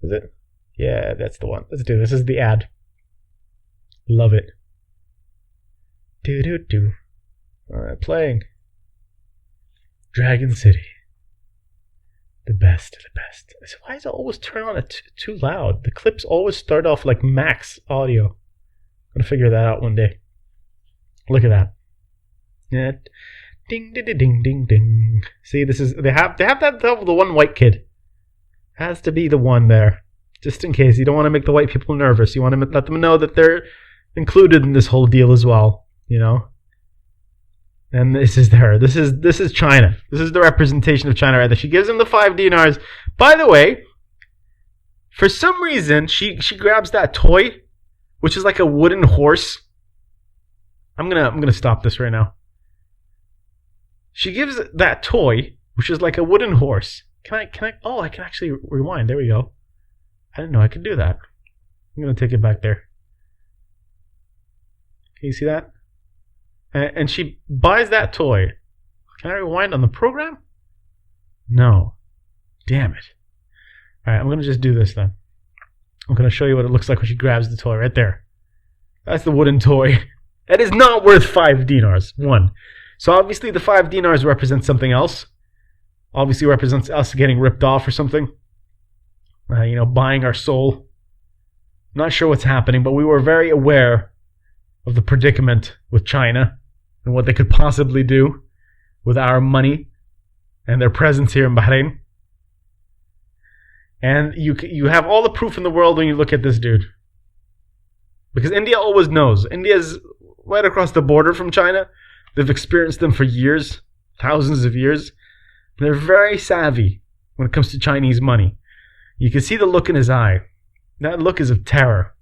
Is it? Yeah, that's the one. Let's do this. This is the ad. Love it. Do. Alright, playing. Dragon City. The best of the best. So why does it always turn on it too loud? The clips always start off like max audio. I'm gonna figure that out one day. Look at that. Yeah. Ding ding ding ding ding ding. See, they have that the one white kid. Has to be the one there. Just in case. You don't want to make the white people nervous. You want to let them know that they're included in this whole deal as well. You know? And this is her. This is China. This is the representation of China right there. She gives him the 5 dinars. By the way, for some reason, she grabs that toy, which is like a wooden horse. I'm gonna stop this right now. She gives that toy, which is like a wooden horse. Can I? Oh, I can actually rewind. There we go. I didn't know I could do that. I'm gonna take it back there. Can you see that? And she buys that toy. Can I rewind on the program? No. Damn it. Alright, I'm going to just do this then. I'm going to show you what it looks like when she grabs the toy right there. That's the wooden toy. That is not worth 5 dinars. 1. So obviously the 5 dinars represents something else. Obviously represents us getting ripped off or something. Buying our soul. Not sure what's happening, but we were very aware of the predicament with China and what they could possibly do with our money and their presence here in Bahrain. And you have all the proof in the world when you look at this dude. Because India always knows. India's right across the border from China. They've experienced them for years, thousands of years. They're very savvy when it comes to Chinese money. You can see the look in his eye. That look is of terror.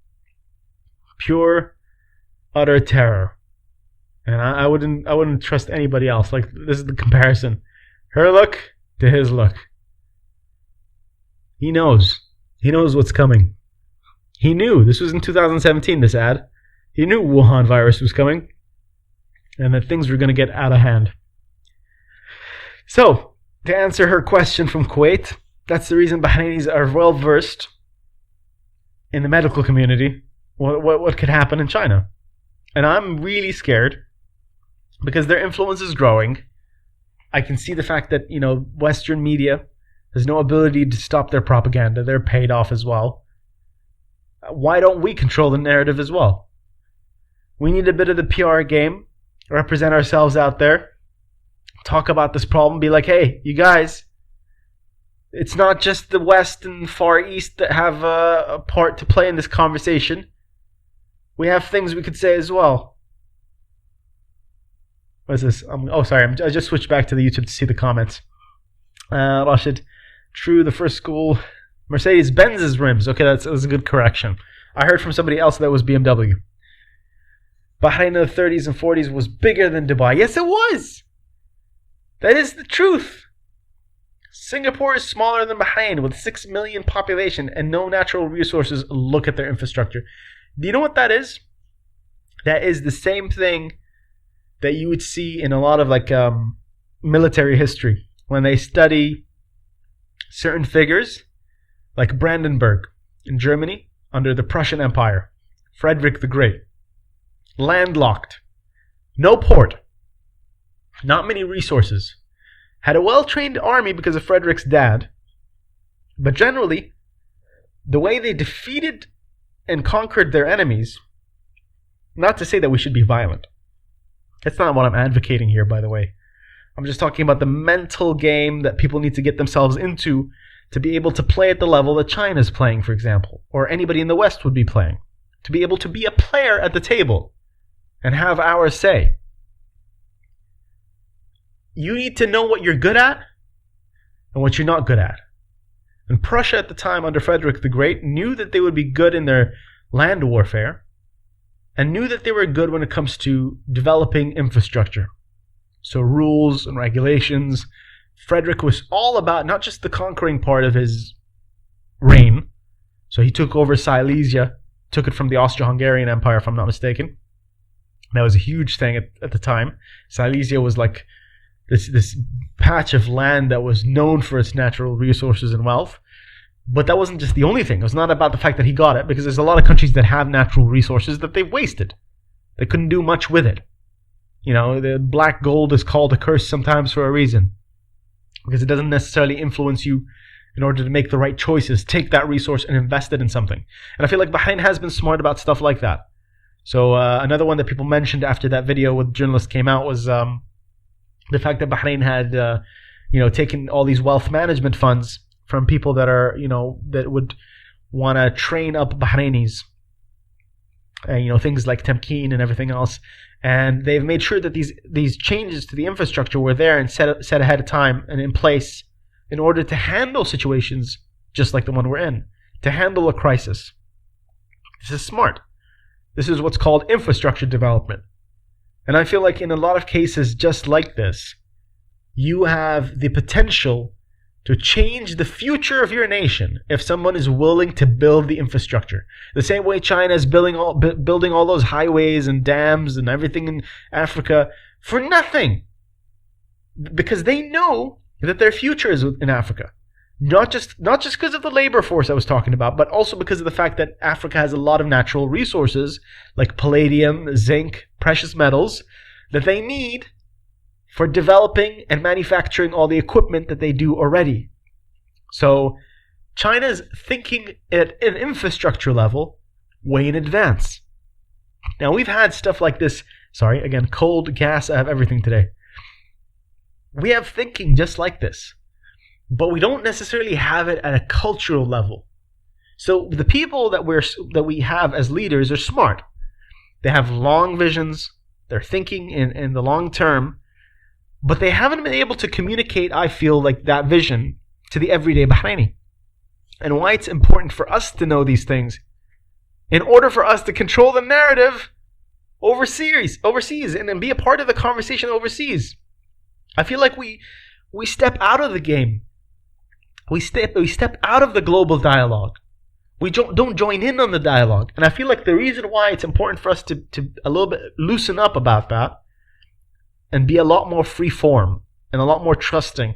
Pure utter terror. And I wouldn't trust anybody else. Like, this is the comparison. Her look to his look. He knows. He knows what's coming. He knew. This was in 2017, this ad. He knew Wuhan virus was coming. And that things were going to get out of hand. So, to answer her question from Kuwait, that's the reason Bahrainis are well versed in the medical community. What could happen in China? And I'm really scared because their influence is growing. I can see the fact that, Western media has no ability to stop their propaganda. They're paid off as well. Why don't we control the narrative as well? We need a bit of the PR game, represent ourselves out there, talk about this problem, be like, hey, you guys, it's not just the West and Far East that have a part to play in this conversation. We have things we could say as well. What is this? I just switched back to the YouTube to see the comments. Rashid, true, the first school, Mercedes-Benz's rims. Okay, that's a good correction. I heard from somebody else that was BMW. Bahrain in the 30s and 40s was bigger than Dubai. Yes, it was. That is the truth. Singapore is smaller than Bahrain with 6 million population and no natural resources. Look at their infrastructure. Do you know what that is? That is the same thing that you would see in a lot of military history when they study certain figures, like Brandenburg in Germany under the Prussian Empire, Frederick the Great, landlocked, no port, not many resources, had a well-trained army because of Frederick's dad, but generally, the way they defeated and conquered their enemies, not to say that we should be violent. That's not what I'm advocating here, by the way. I'm just talking about the mental game that people need to get themselves into to be able to play at the level that China's playing, for example, or anybody in the West would be playing. To be able to be a player at the table and have our say. You need to know what you're good at and what you're not good at. And Prussia at the time under Frederick the Great knew that they would be good in their land warfare and knew that they were good when it comes to developing infrastructure. So rules and regulations. Frederick was all about not just the conquering part of his reign. So he took over Silesia, took it from the Austro-Hungarian Empire, if I'm not mistaken. That was a huge thing at the time. Silesia was like this patch of land that was known for its natural resources and wealth. But that wasn't just the only thing. It was not about the fact that he got it, because there's a lot of countries that have natural resources that they've wasted. They couldn't do much with it. The black gold is called a curse sometimes for a reason. Because it doesn't necessarily influence you in order to make the right choices. Take that resource and invest it in something. And I feel like Bahrain has been smart about stuff like that. So another one that people mentioned after that video with the journalist came out was The fact that Bahrain had, taken all these wealth management funds from people that are, that would want to train up Bahrainis, things like Tamkeen and everything else. And they've made sure that these changes to the infrastructure were there and set ahead of time and in place in order to handle situations just like the one we're in, to handle a crisis. This is smart. This is what's called infrastructure development. And I feel like in a lot of cases just like this, you have the potential to change the future of your nation if someone is willing to build the infrastructure. The same way China is building all those highways and dams and everything in Africa for nothing. Because they know that their future is in Africa. Not just because of the labor force I was talking about, but also because of the fact that Africa has a lot of natural resources like palladium, zinc, precious metals that they need for developing and manufacturing all the equipment that they do already. So China's thinking at an infrastructure level way in advance. Now we've had stuff like this. Sorry, again, cold, gas, I have everything today. We have thinking just like this. But we don't necessarily have it at a cultural level. So the people that we have as leaders are smart. They have long visions. They're thinking in the long term. But they haven't been able to communicate, I feel, like that vision to the everyday Bahraini. And why it's important for us to know these things in order for us to control the narrative overseas and then be a part of the conversation overseas. I feel like we step out of the game. We step out of the global dialogue. We don't join in on the dialogue. And I feel like the reason why it's important for us to a little bit loosen up about that and be a lot more free form and a lot more trusting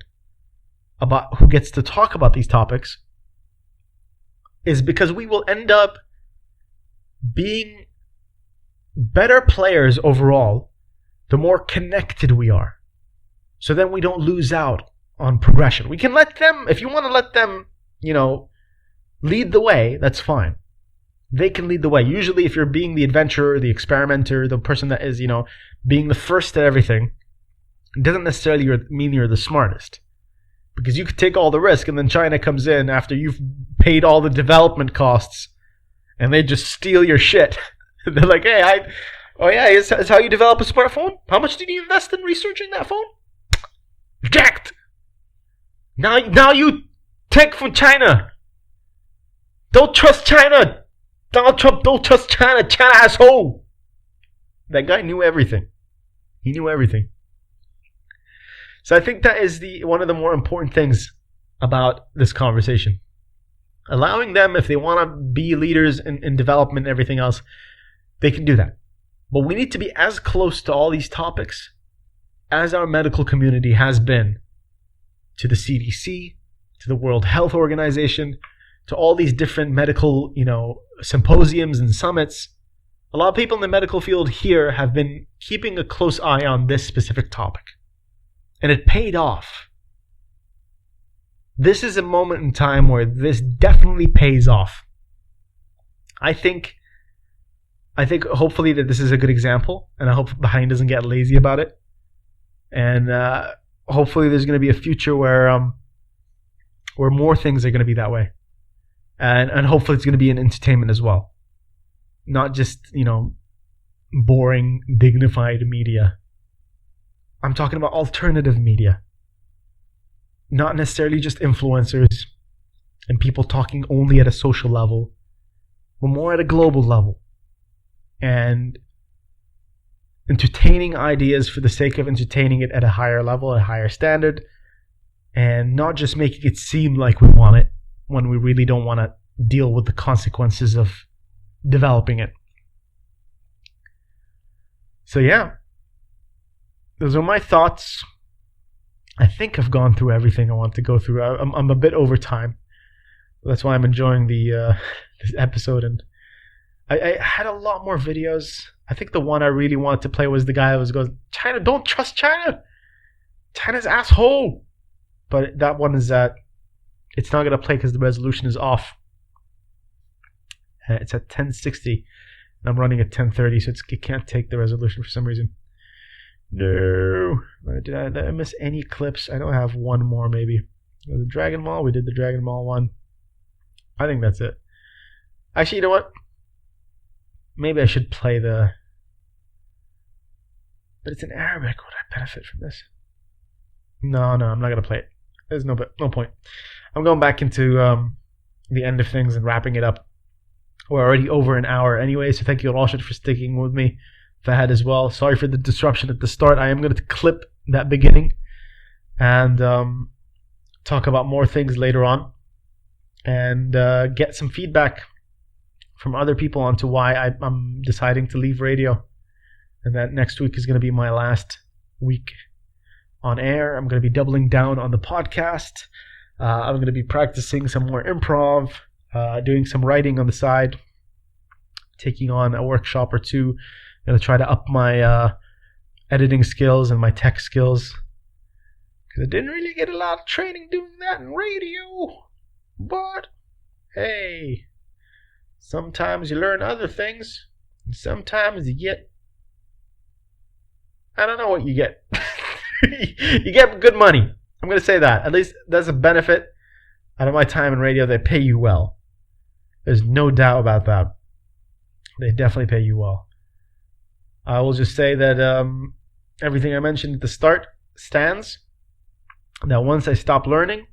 about who gets to talk about these topics is because we will end up being better players overall the more connected we are. So then we don't lose out on progression. We can let them, if you want to let them, lead the way, that's fine. They can lead the way. Usually if you're being the adventurer, the experimenter, the person that is, being the first at everything, it doesn't necessarily mean you're the smartest. Because you could take all the risk and then China comes in after you've paid all the development costs and they just steal your shit. They're like, hey, it's how you develop a smartphone? How much did you invest in researching that phone? Jacked! Now you take from China. Don't trust China. Donald Trump, don't trust China. China asshole. That guy knew everything. He knew everything. So I think that is one of the more important things about this conversation. Allowing them, if they want to be leaders in development and everything else, they can do that. But we need to be as close to all these topics as our medical community has been to the CDC, to the World Health Organization, to all these different medical, symposiums and summits. A lot of people in the medical field here have been keeping a close eye on this specific topic. And it paid off. This is a moment in time where this definitely pays off. I think hopefully that this is a good example, and I hope Bahrain doesn't get lazy about it. And hopefully there's going to be a future where more things are going to be that way. And hopefully it's going to be an entertainment as well. Not just, boring, dignified media. I'm talking about alternative media. Not necessarily just influencers and people talking only at a social level, but more at a global level. And entertaining ideas for the sake of entertaining it at a higher level, a higher standard, and not just making it seem like we want it when we really don't want to deal with the consequences of developing it. So yeah, those are my thoughts. I think I've gone through everything I want to go through. I'm a bit over time. That's why I'm enjoying this episode. And I had a lot more videos. I think the one I really wanted to play was the guy that goes, China, don't trust China. China's asshole. But that one is it's not going to play because the resolution is off. It's at 1060. And I'm running at 1030, so it can't take the resolution for some reason. No. Did I miss any clips? I don't have one more maybe. The Dragon Ball, we did the Dragon Ball one. I think that's it. Actually, you know what? Maybe I should play the... But it's in Arabic. Would I benefit from this? No, I'm not going to play it. There's no point. I'm going back into the end of things and wrapping it up. We're already over an hour anyway, so thank you, Rashid, for sticking with me. Fahad as well. Sorry for the disruption at the start. I am going to clip that beginning and talk about more things later on and get some feedback from other people onto why I'm deciding to leave radio. And that next week is going to be my last week on air. I'm going to be doubling down on the podcast. I'm going to be practicing some more improv, doing some writing on the side, taking on a workshop or two. I'm going to try to up my editing skills and my tech skills, because I didn't really get a lot of training doing that in radio. But hey, sometimes you learn other things, and sometimes you get, I don't know what you get. You get good money. I'm going to say that. At least that's a benefit out of my time in radio. They pay you well. There's no doubt about that. They definitely pay you well. I will just say that everything I mentioned at the start stands. That once I stop learning,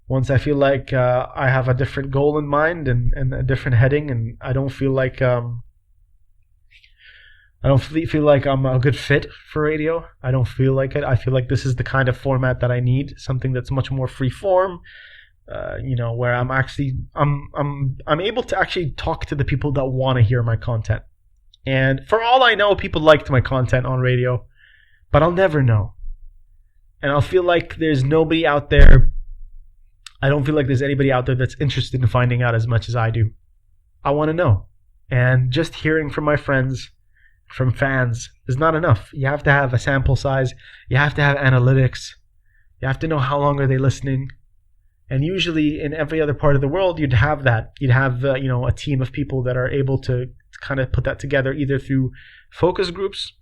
once I feel like I have a different goal in mind and a different heading, and I don't feel like feel like I'm a good fit for radio. I don't feel like it. I feel like this is the kind of format that I need, something that's much more free form, where I'm able to actually talk to the people that want to hear my content. And for all I know, people liked my content on radio, but I'll never know. And I'll feel like there's nobody out there. I don't feel like there's anybody out there that's interested in finding out as much as I do. I want to know. And just hearing from my friends, from fans, is not enough. You have to have a sample size. You have to have analytics. You have to know how long are they listening. And usually in every other part of the world, you'd have that. You'd have a team of people that are able to kind of put that together, either through focus groups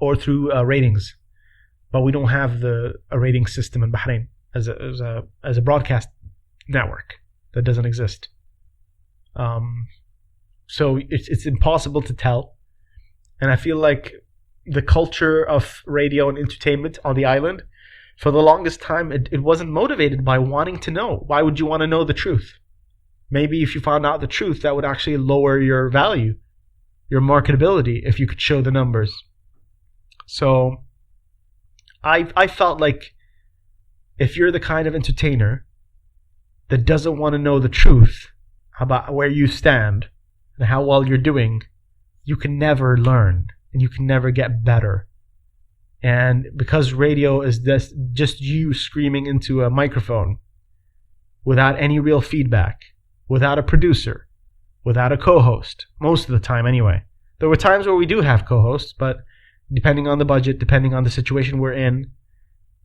or through ratings. But we don't have a rating system in Bahrain as a broadcast network. That doesn't exist. So it's impossible to tell. And I feel like the culture of radio and entertainment on the island, for the longest time, it wasn't motivated by wanting to know. Why would you want to know the truth? Maybe if you found out the truth, that would actually lower your value, your marketability, if you could show the numbers. So I felt like if you're the kind of entertainer that doesn't want to know the truth about where you stand and how well you're doing, you can never learn and you can never get better. And because radio is just you screaming into a microphone without any real feedback, without a producer, without a co-host, most of the time anyway. There were times where we do have co-hosts, but depending on the budget, depending on the situation we're in,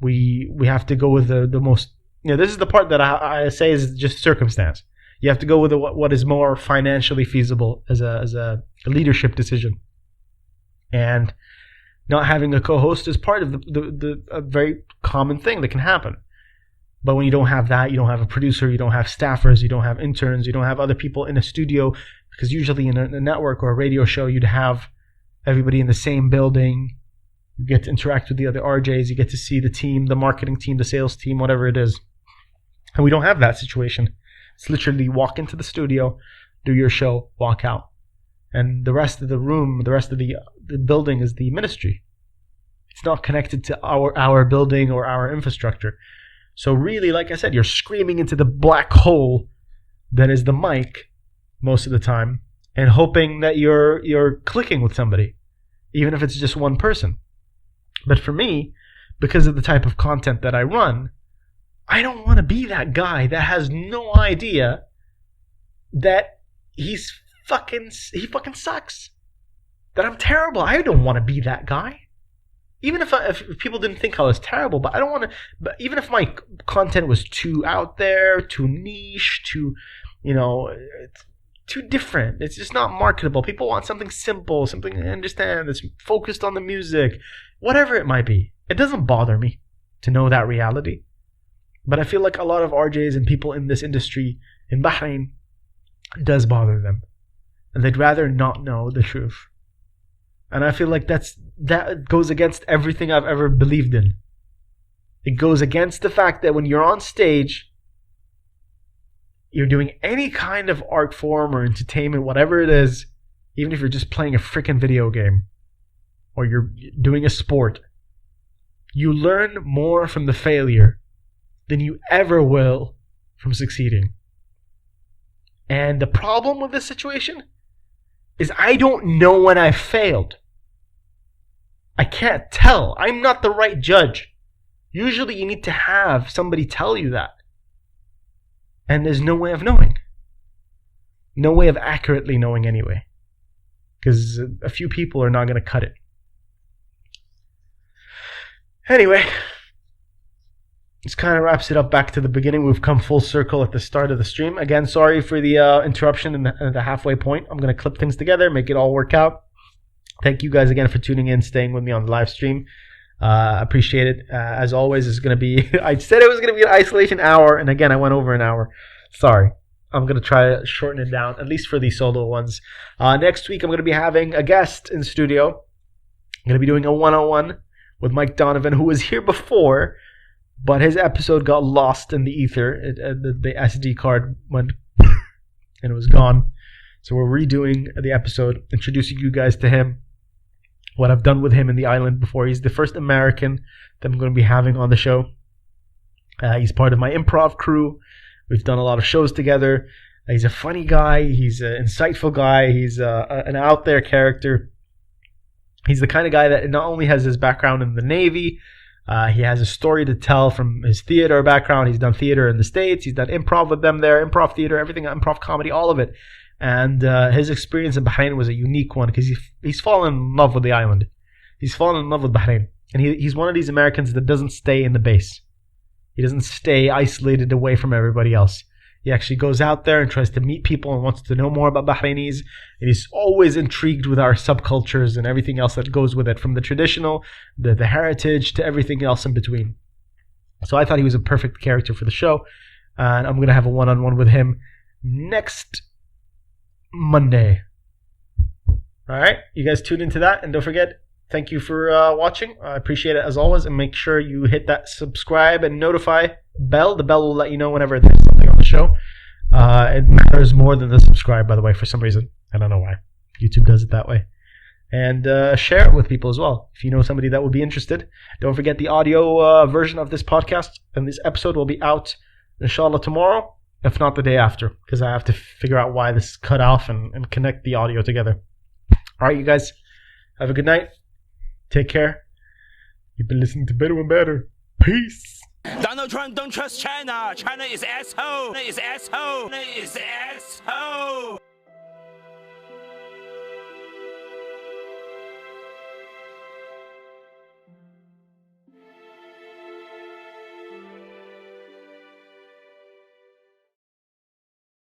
we have to go with the most... this is the part that I say is just circumstance. You have to go with what is more financially feasible as a leadership decision. And not having a co-host is part of a very common thing that can happen. But when you don't have that, you don't have a producer, you don't have staffers, you don't have interns, you don't have other people in a studio, because usually in a network or a radio show, you'd have everybody in the same building. You get to interact with the other RJs, you get to see the team, the marketing team, the sales team, whatever it is. And we don't have that situation. It's literally walk into the studio, do your show, walk out. And the rest of the room, the rest of the building is the ministry. It's not connected to our building or our infrastructure. So really, like I said, you're screaming into the black hole that is the mic most of the time and hoping that you're clicking with somebody, even if it's just one person. But for me, because of the type of content that I run, I don't want to be that guy that has no idea that he fucking sucks. That I'm terrible. I don't want to be that guy. Even if people didn't think I was terrible, but I don't want to. But even if my content was too out there, too niche, too different, it's just not marketable. People want something simple, something they understand, that's focused on the music. whatever it might be. It doesn't bother me to know that reality. But I feel like a lot of RJs and people in this industry in Bahrain does bother them. And they'd rather not know the truth. And I feel like that goes against everything I've ever believed in. It goes against the fact that when you're on stage, you're doing any kind of art form or entertainment, whatever it is, even if you're just playing a freaking video game or you're doing a sport, you learn more from the failure than you ever will from succeeding. And the problem with this situation is I don't know when I failed. I can't tell. I'm not the right judge. Usually you need to have somebody tell you that. And there's no way of knowing. No way of accurately knowing anyway. Because a few people are not going to cut it. Anyway, this kind of wraps it up back to the beginning. We've come full circle at the start of the stream. Again, sorry for the interruption in the halfway point. I'm going to clip things together, make it all work out. Thank you guys again for tuning in, staying with me on the live stream. Appreciate it. As always, it's going to be... I said it was going to be an isolation hour, and again, I went over an hour. Sorry. I'm going to try to shorten it down, at least for these solo ones. Next week, I'm going to be having a guest in studio. I'm going to be doing a one-on-one with Mike Donovan, who was here before, but his episode got lost in the ether. The SD card went and it was gone. So we're redoing the episode, introducing you guys to him, what I've done with him in the island before. He's the first American that I'm going to be having on the show. He's part of my improv crew. We've done a lot of shows together. He's a funny guy. He's an insightful guy. He's an out there character. He's the kind of guy that not only has his background in the Navy, he has a story to tell from his theater background. He's done theater in the States. He's done improv with them there, improv theater, everything, improv comedy, all of it. And his experience in Bahrain was a unique one because he's fallen in love with the island. He's fallen in love with Bahrain. And he's one of these Americans that doesn't stay in the base. He doesn't stay isolated away from everybody else. He actually goes out there and tries to meet people and wants to know more about Bahrainis. And he's always intrigued with our subcultures and everything else that goes with it, from the traditional, the heritage, to everything else in between. So I thought he was a perfect character for the show. And I'm going to have a one-on-one with him next Monday. All right, you guys tune into that, and don't forget, thank you for watching. I appreciate it as always, and make sure you hit that subscribe and notify bell. The bell will let you know whenever there's something on the show. It matters more than the subscribe, by the way, for some reason. I don't know why. YouTube does it that way. And share it with people as well. If you know somebody that would be interested. Don't forget the audio version of this podcast and this episode will be out, inshallah, tomorrow. If not the day after, because I have to figure out why this is cut off and connect the audio together. All right, you guys, have a good night. Take care. You've been listening to Bedouin Banter. Peace. Donald Trump don't trust China. China is asshole. China is asshole. China is asshole.